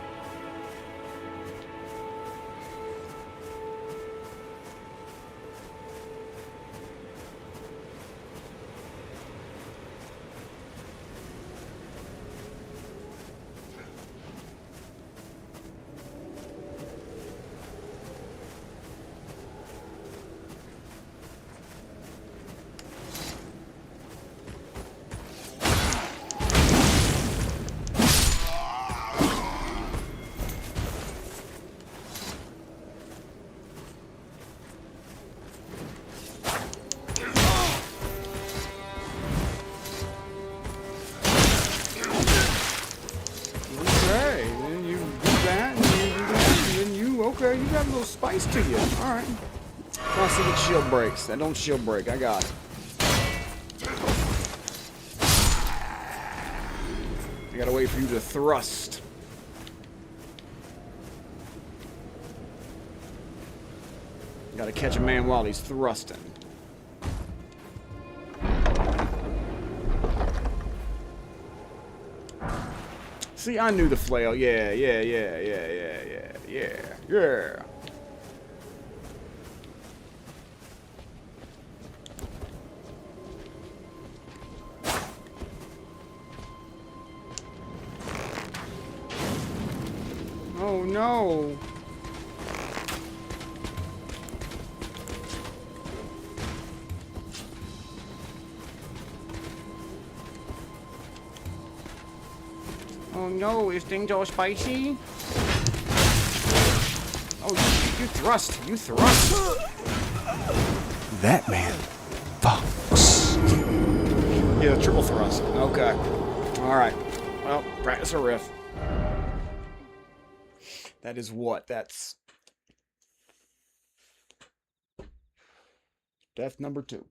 Okay, you got a little spice to you. Alright. I'll see what shield breaks. That don't shield break. I got it. I gotta wait for you to thrust. Gotta catch a man while he's thrusting. See, I knew the flail. Yeah. Oh no. Oh no, is things all spicy? Oh, You thrust. You thrust. That man fucks. Yeah, triple thrust. Okay. Alright. Well, practice a riff. That is what? That's death number 2.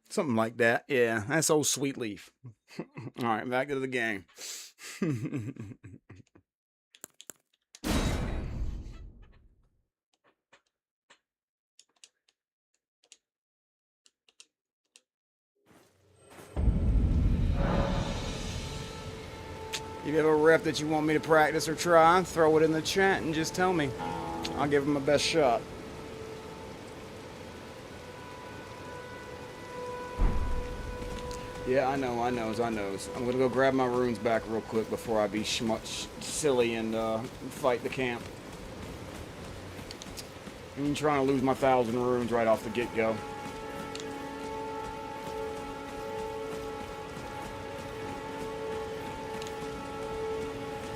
Something like that. Yeah, that's old Sweet Leaf. Alright, back to the game. If you have a rep that you want me to practice or try, throw it in the chat and just tell me. I'll give it my best shot. Yeah, I know. I'm gonna go grab my runes back real quick before I be much silly and fight the camp. I'm trying to lose my 1,000 runes right off the get-go.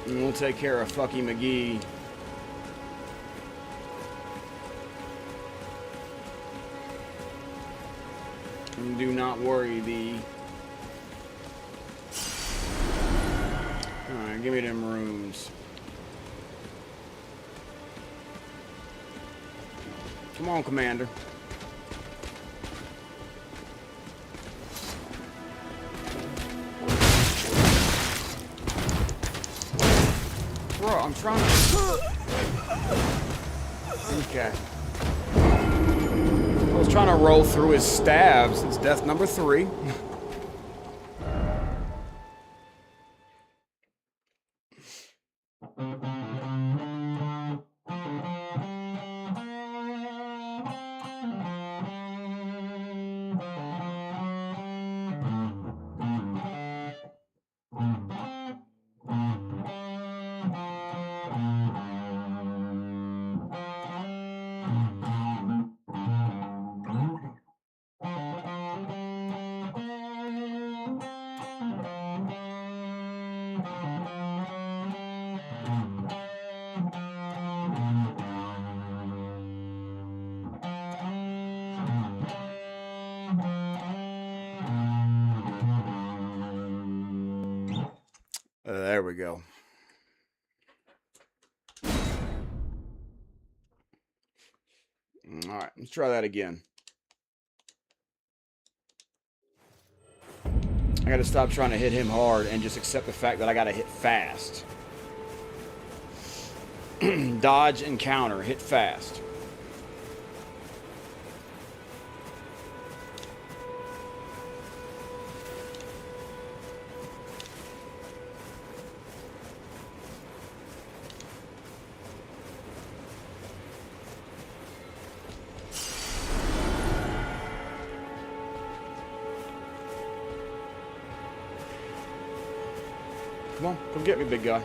And we'll take care of Fucky McGee. And do not worry, the... Alright, give me them runes. Come on, Commander. Bro, I'm trying to... Okay. I was trying to roll through his stabs. It's death number 3. There we go. All right, let's try that again. I gotta stop trying to hit him hard and just accept the fact that I gotta hit fast. Dodge and counter, hit fast. Come on, come get me, big guy.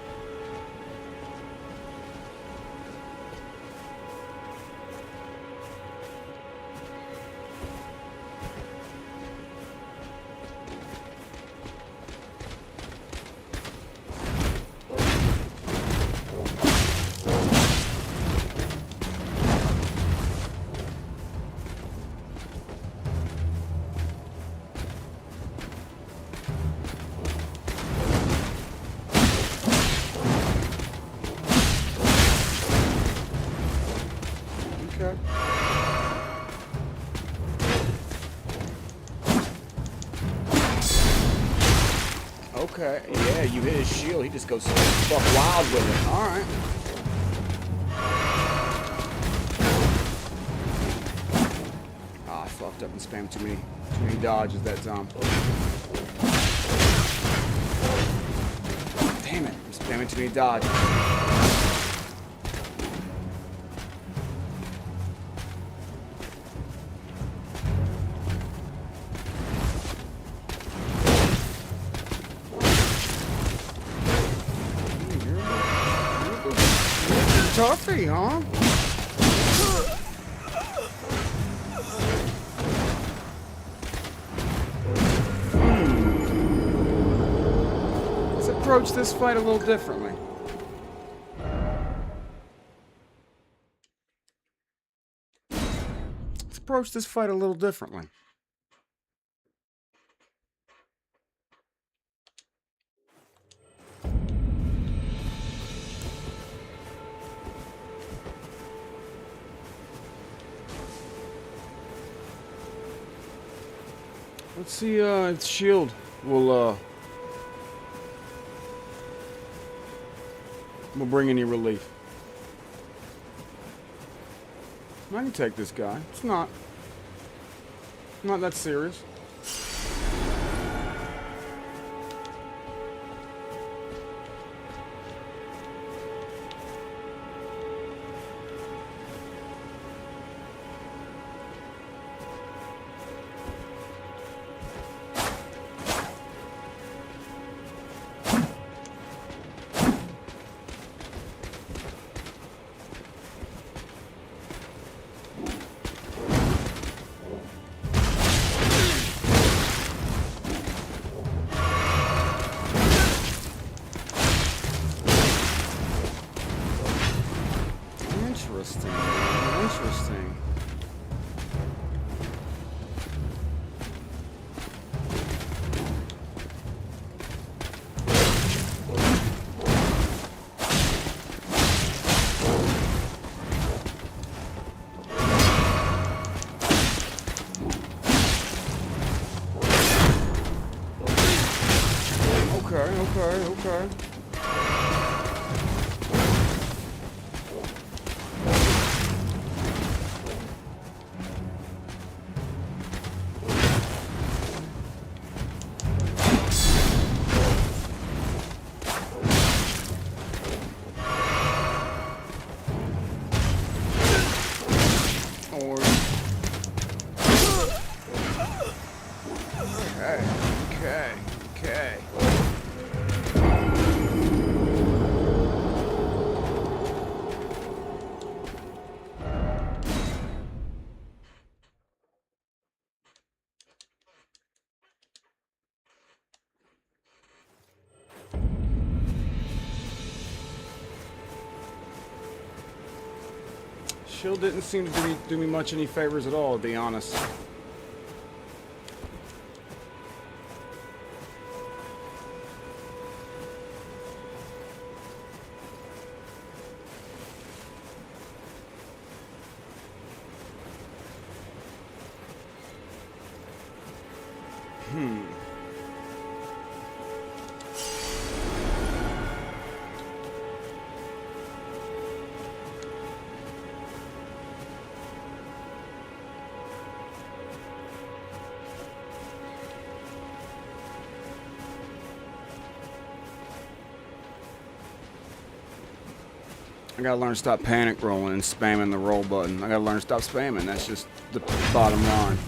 Okay. Yeah, you hit his shield. He just goes fuck wild with it. Alright. Ah, I fucked up and spammed too many dodges that time. Damn it. I'm spamming too many dodges. Toughy, huh? Let's approach this fight a little differently. Let's approach this fight a little differently. Let's see if shield will bring any relief. I can take this guy. It's not that serious. Interesting. Okay. Okay. Shield didn't seem to do me much any favors at all, to be honest. I gotta learn to stop panic rolling and spamming the roll button. I gotta learn to stop spamming. That's just the bottom line.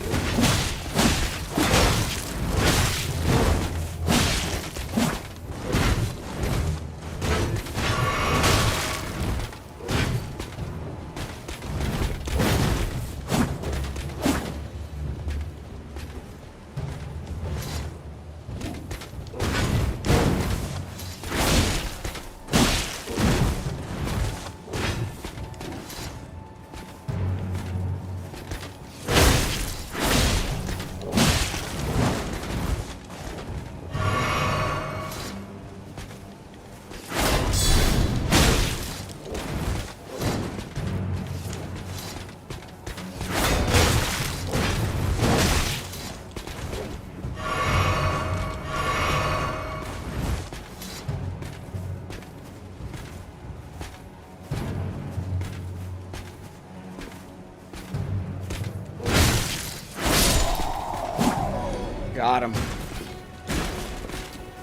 Got him.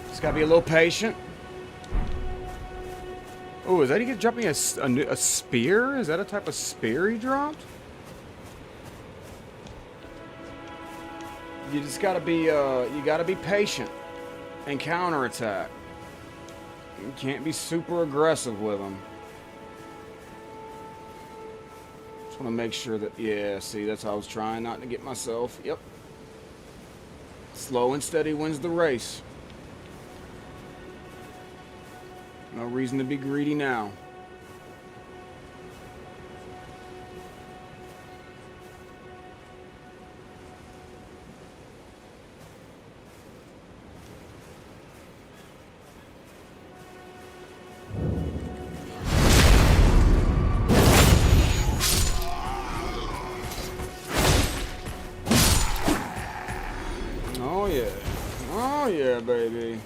Just gotta be a little patient. Oh, is that he dropped me a spear? Is that a type of spear he dropped? You just gotta be patient and counterattack. You can't be super aggressive with them. Just want to make sure that, yeah, see, that's how I was trying not to get myself. Yep. Slow and steady wins the race. No reason to be greedy now. Oh yeah. Oh yeah, baby.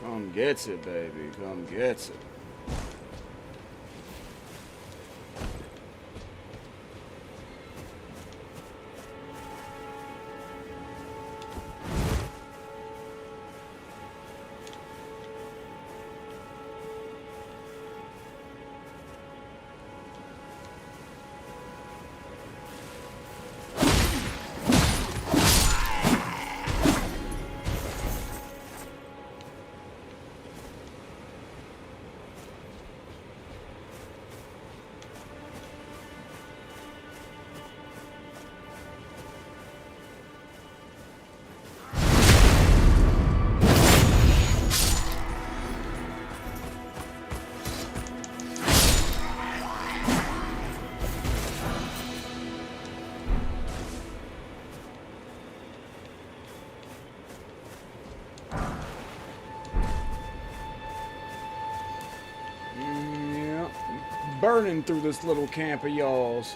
Come gets it, baby. Come gets it. Burning through this little camp of y'alls.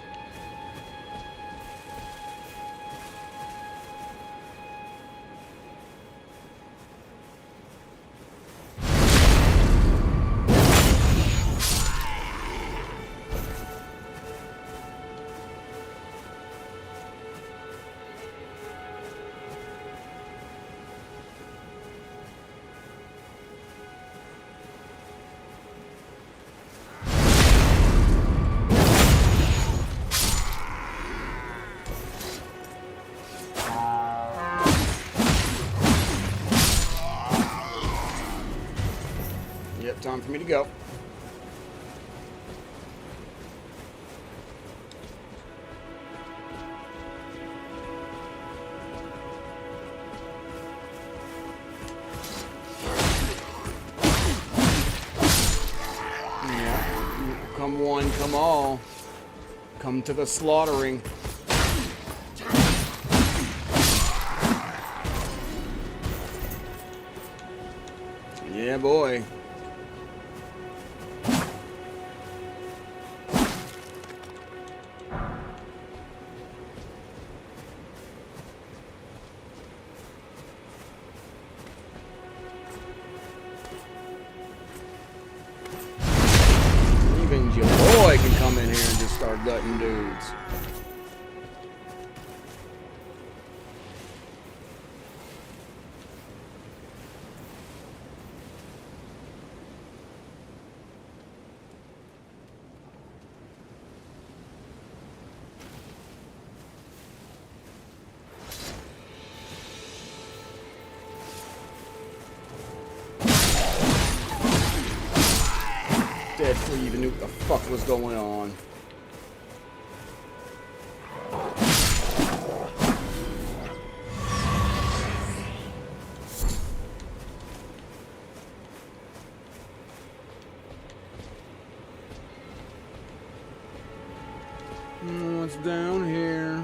Yep, time for me to go. Yeah. Come one, come all. Come to the slaughtering. Yeah, boy. Even your boy can come in here and just start gutting dudes. Dead before you even knew what the fuck was going on. What's down here?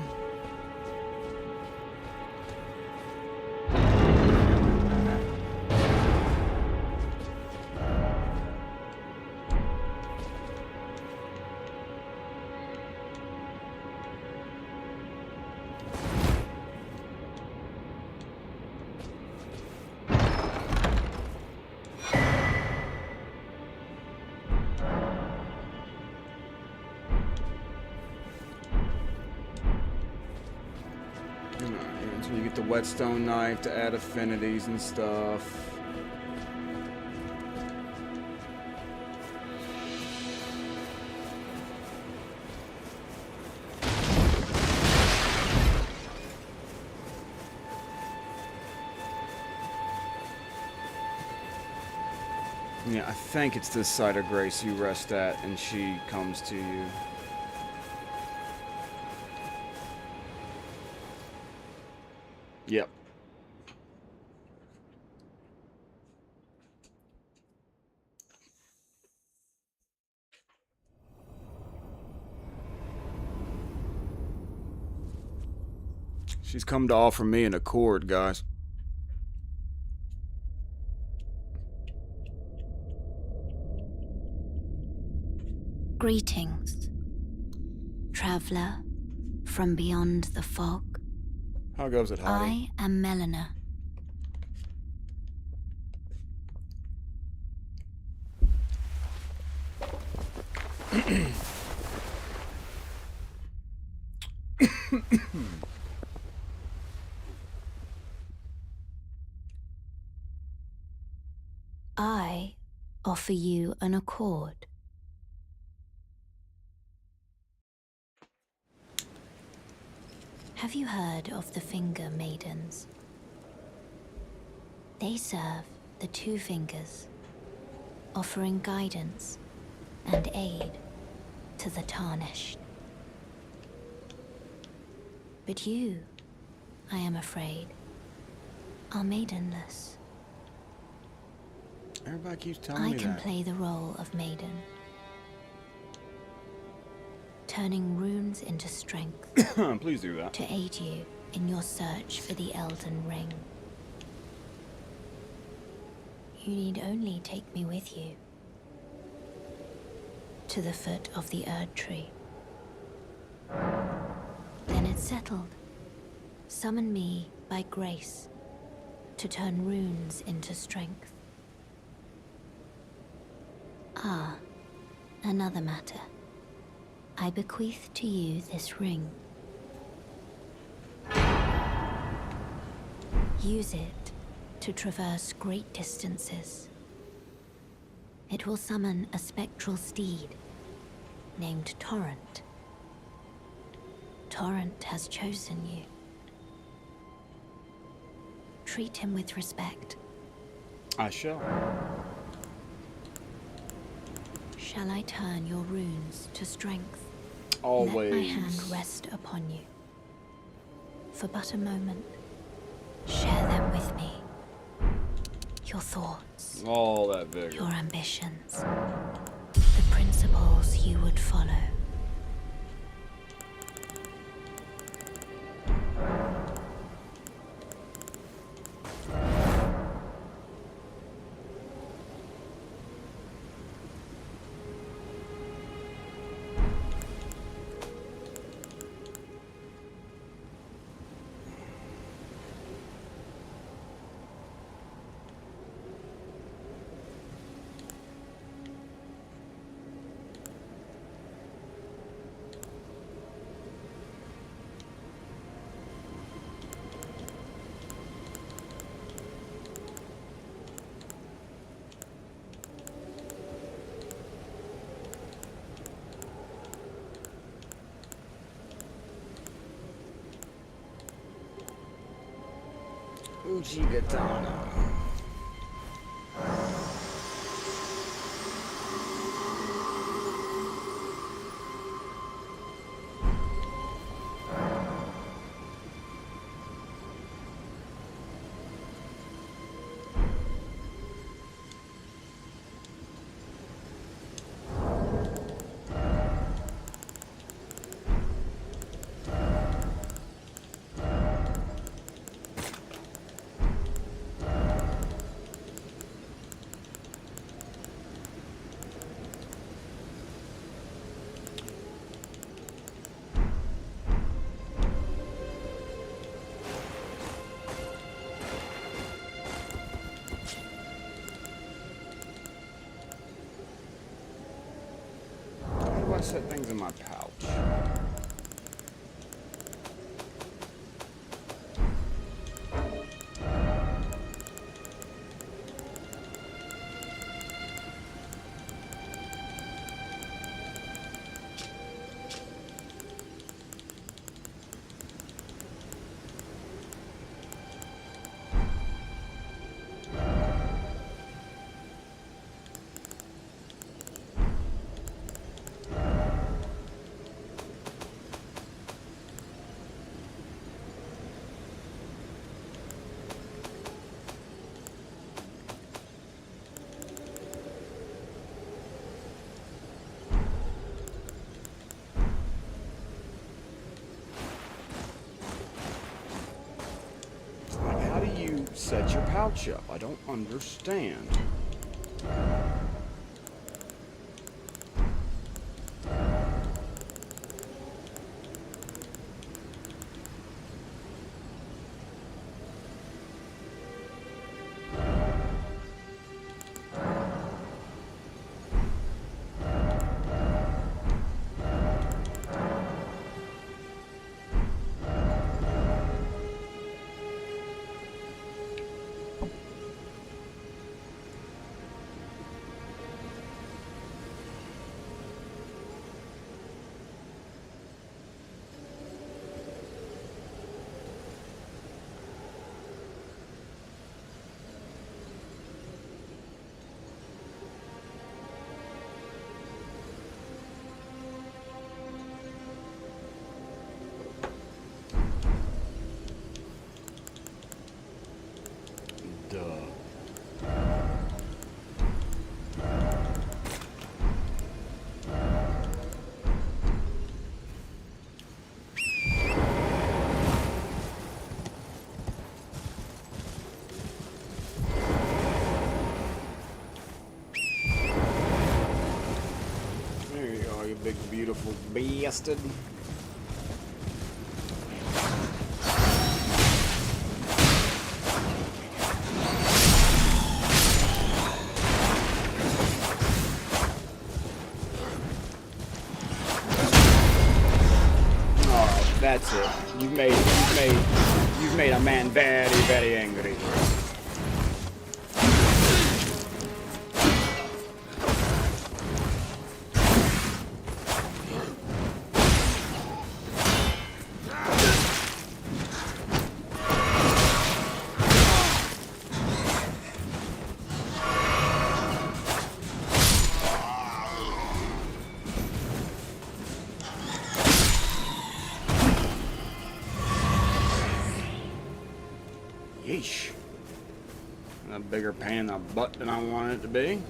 whetstone knife to add affinities and stuff. Yeah, I think it's this side of Grace you rest at, and she comes to you. Yep. She's come to offer me an accord, guys. Greetings, traveler from beyond the fog. How goes it, Hottie? I am Melina. I offer you an accord. Have you heard of the Finger Maidens? They serve the Two Fingers, offering guidance and aid to the Tarnished. But you, I am afraid, are maidenless. Everybody keeps telling I me can that. play the role of maiden, turning runes into strength Please do that. to aid you in your search for the Elden Ring. You need only take me with you to the foot of the Erd Tree. Then it's settled. Summon me by grace to turn runes into strength. Ah, another matter. I bequeath to you this ring. Use it to traverse great distances. It will summon a spectral steed named Torrent. Torrent has chosen you. Treat him with respect. I shall. Shall I turn your runes to strength? Always. Let my hand rest upon you. For but a moment, share them with me. Your thoughts, All that vigor. your ambitions, the principles you would follow. Uchigatana. How do I set things in my pouch? set your pouch up? I don't understand. There you are, you big beautiful bastard. That's it. You've made a man very, very angry. Yeesh. A bigger pain in the butt than I wanted it to be.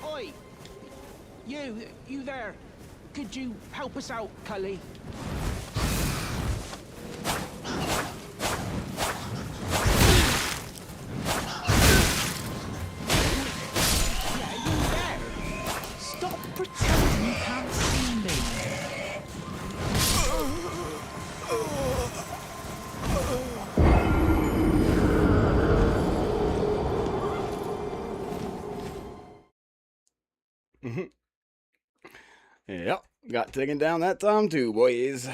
Oi! You there. Could you help us out, Cully? Yeah, you there. Stop pretending you can't see me. Yep, got taken down that time too, boys.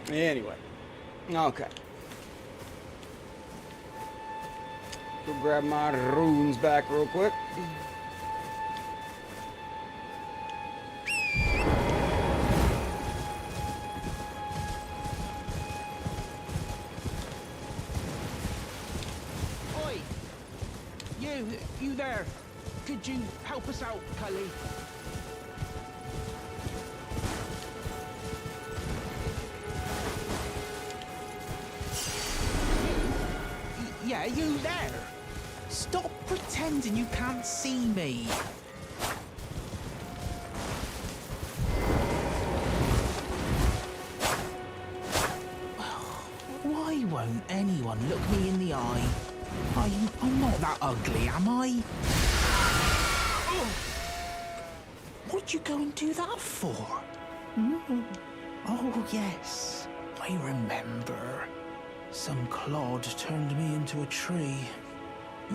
Anyway. Okay. Go grab my runes back real quick. Oi! You there? Could you help us out, Cully? Yeah, you there? Stop pretending you can't see me. Why won't anyone look me in the eye? I'm not that ugly, am I? Oh. What'd you go and do that for? Oh, yes, I remember. Some clod turned me into a tree.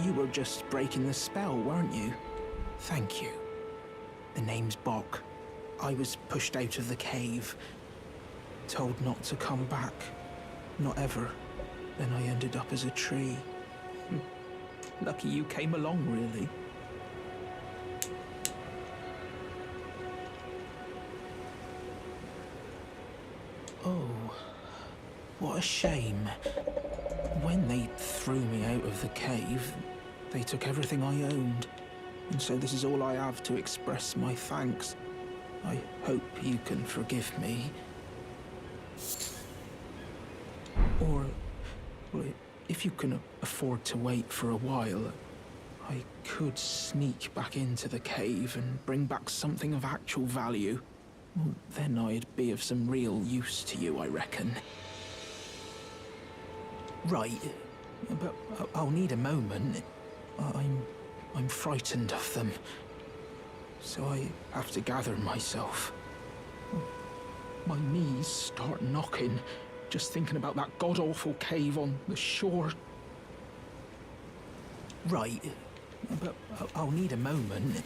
You were just breaking the spell, weren't you? Thank you. The name's Bok. I was pushed out of the cave. Told not to come back. Not ever. Then I ended up as a tree. Lucky you came along, really. Oh, what a shame. When they threw me out of the cave, they took everything I owned. And so this is all I have to express my thanks. I hope you can forgive me. Or, well, if you can afford to wait for a while, I could sneak back into the cave and bring back something of actual value. Well, then I'd be of some real use to you, I reckon. Right, but I'll need a moment. I'm frightened of them, so I have to gather myself. My knees start knocking, just thinking about that god-awful cave on the shore. Right, but I'll need a moment.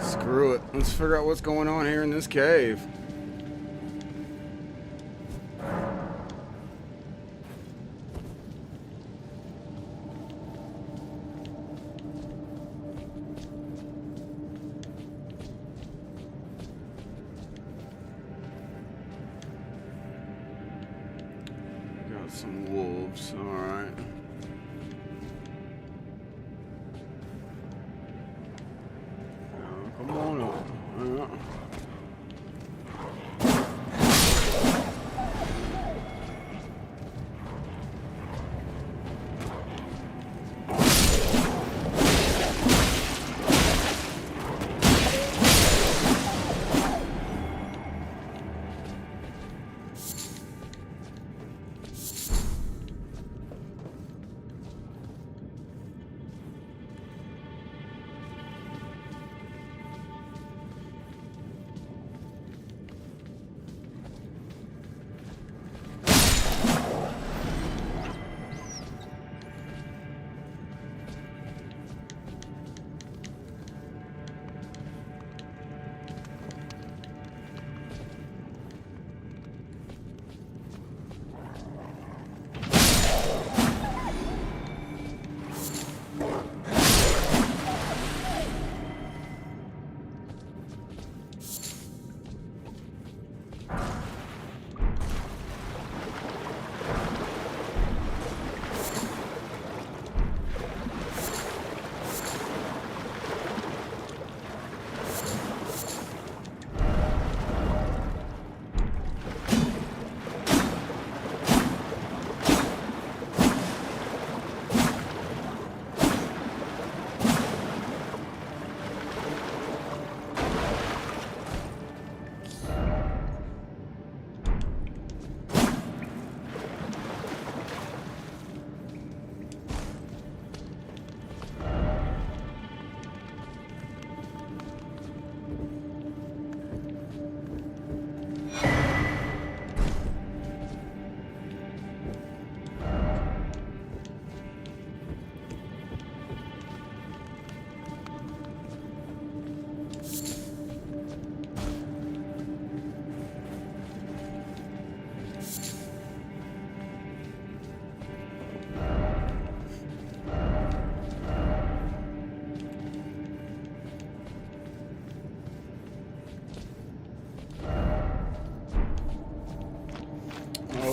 Screw it. Let's figure out what's going on here in this cave. Some wolves, alright. Come on up.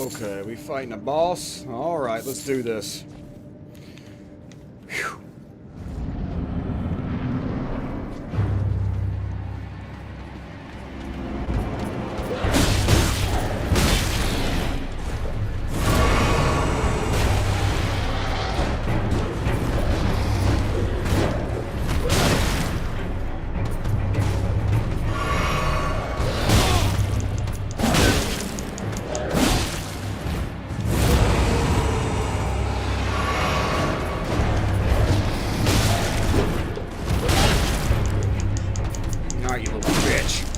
Okay, we fighting a boss? Alright, let's do this. Whew. Alright, you little bitch.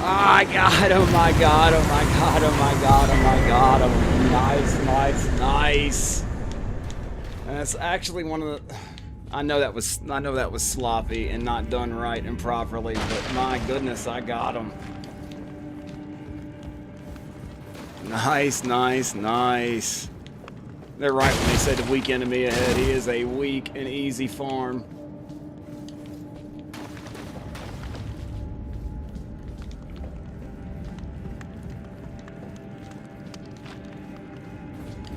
I got him, I got him, I got him, I got him, I got him. Nice, nice, nice. And that's actually one of the... I know that was sloppy and not done right and properly, but my goodness, I got him. Nice, nice, nice. They're right when they said the weak enemy ahead. He is a weak and easy farm.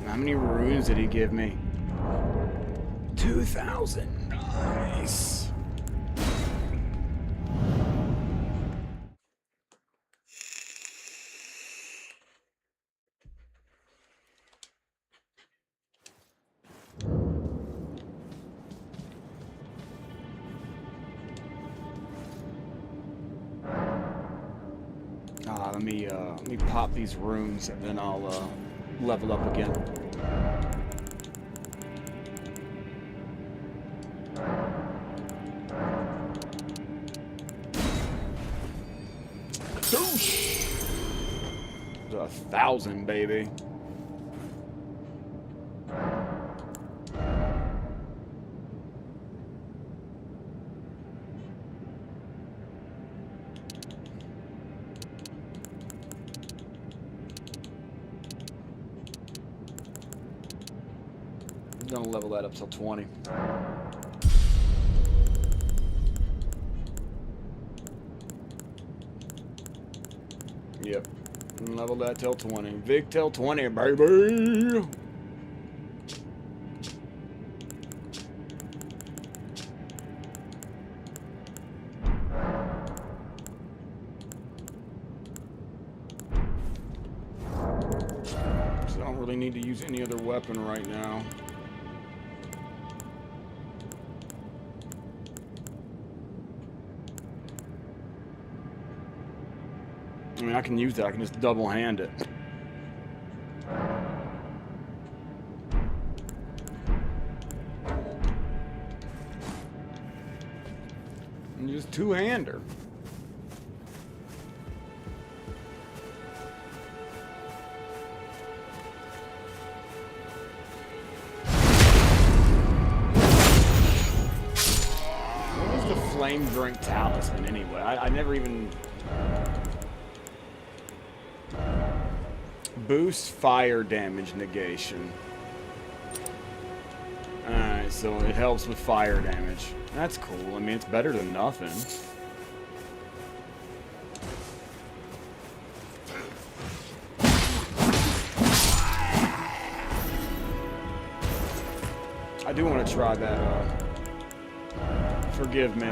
How many runes did he give me? 2,000. Nice. Let me pop these runes and then I'll level up again. Doosh! 1,000, baby. gonna level that up till 20. Yep. Level that till 20. Vic till 20, baby! So I don't really need to use any other weapon right now. I mean, I can use that. I can just double hand it. And just two-hander. What is the flame drink talisman anyway? I never even... Boost fire damage negation. Alright, so it helps with fire damage. That's cool. I mean, it's better than nothing. I do want to try that, forgive me.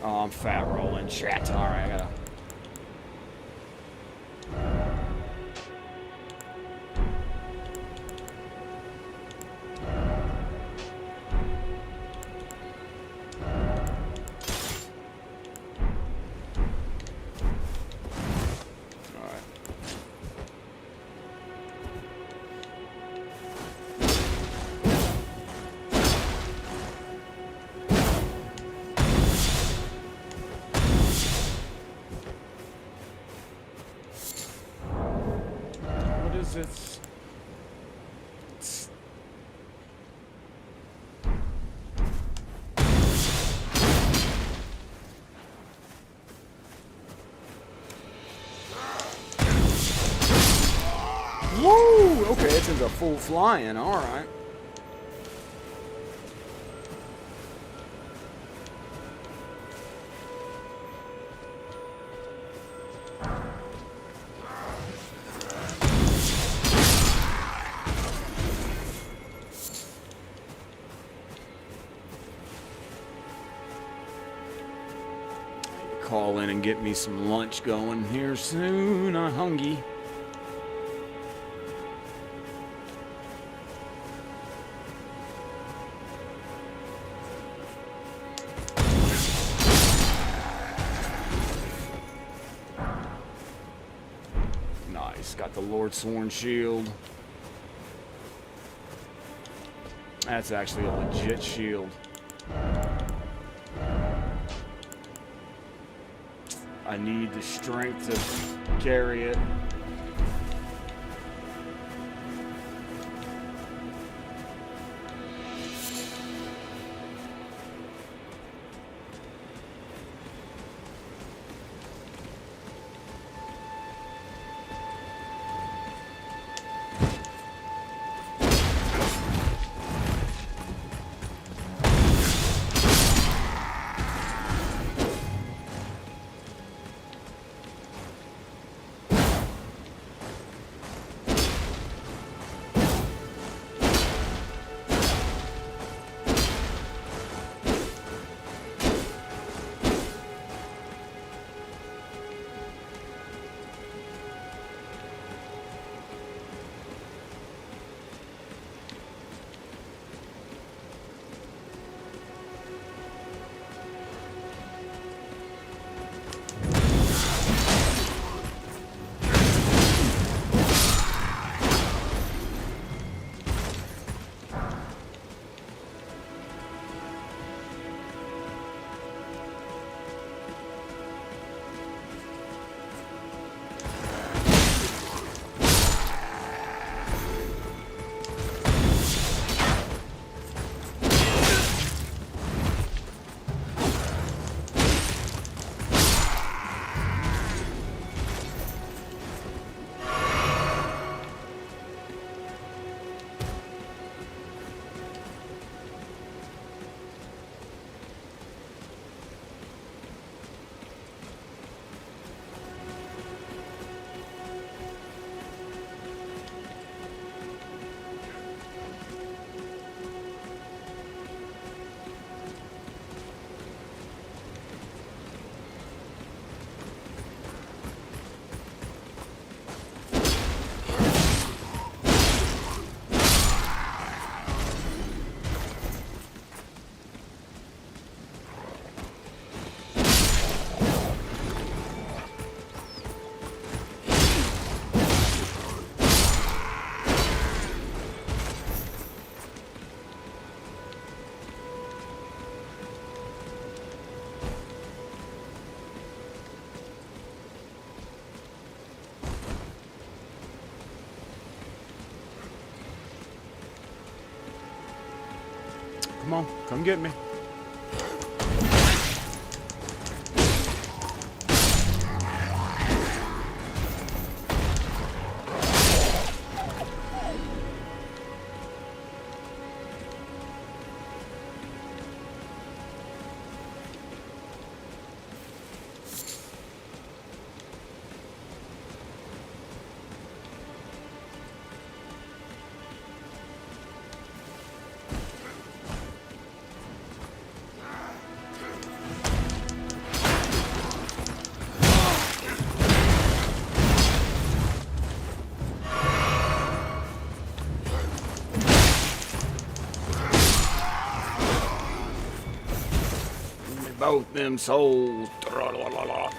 Oh, I'm fat rolling. Shit. Alright, I gotta... Alright. It's whoa! Okay, it's a full flying. All right. Call in and get me some lunch going here soon. I'm hungry. Nice. Got the Lord Sworn shield. That's actually a legit shield. I need the strength to carry it. Come on, come get me. Both them souls. Tra-la-la-la.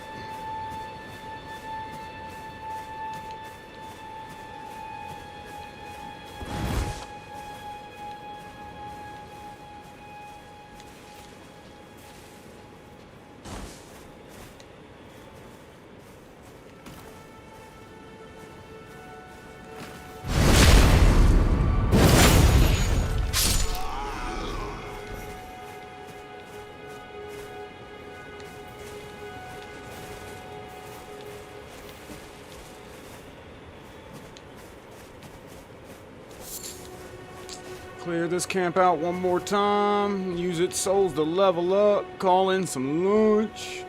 Clear this camp out one more time. Use its souls to level up. Call in some lunch.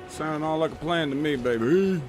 Sounding all like a plan to me, baby.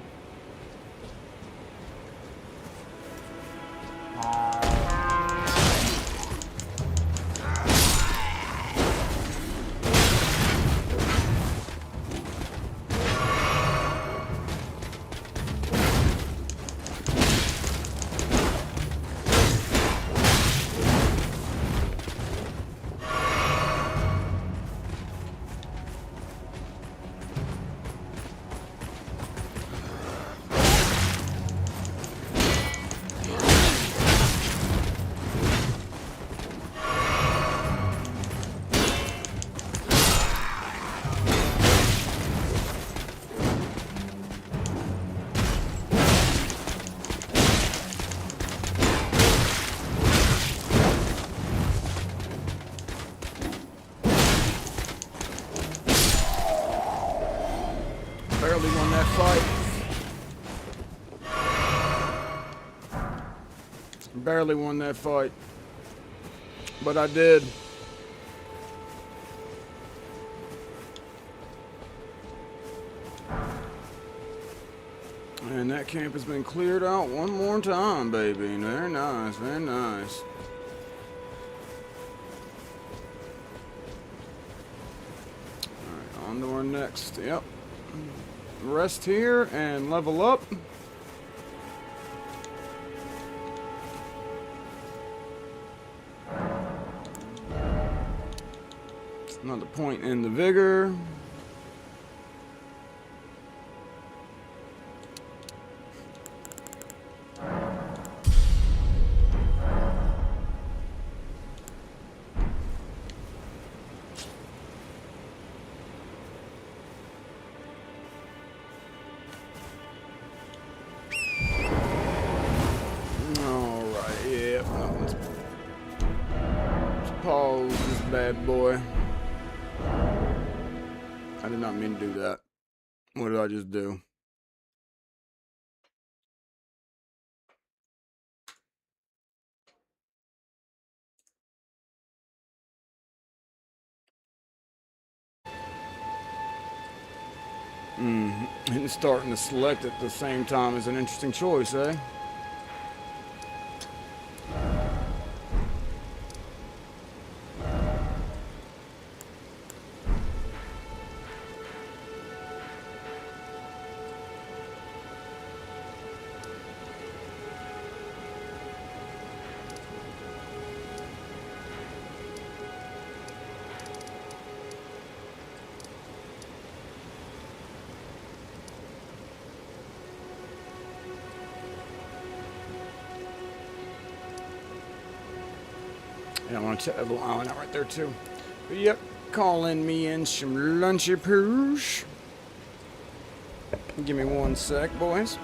Barely won that fight. Barely won that fight. But I did. And that camp has been cleared out one more time, baby. Very nice, very nice. Alright, on to our next. Yep. Rest here and level up. Another point in the vigor. Pause this bad boy. I did not mean to do that. What did I just do? And starting to select at the same time is an interesting choice, eh? Yeah, I want to check that little island out right there too. But yep, calling me in some lunchy poosh. Give me one sec, boys.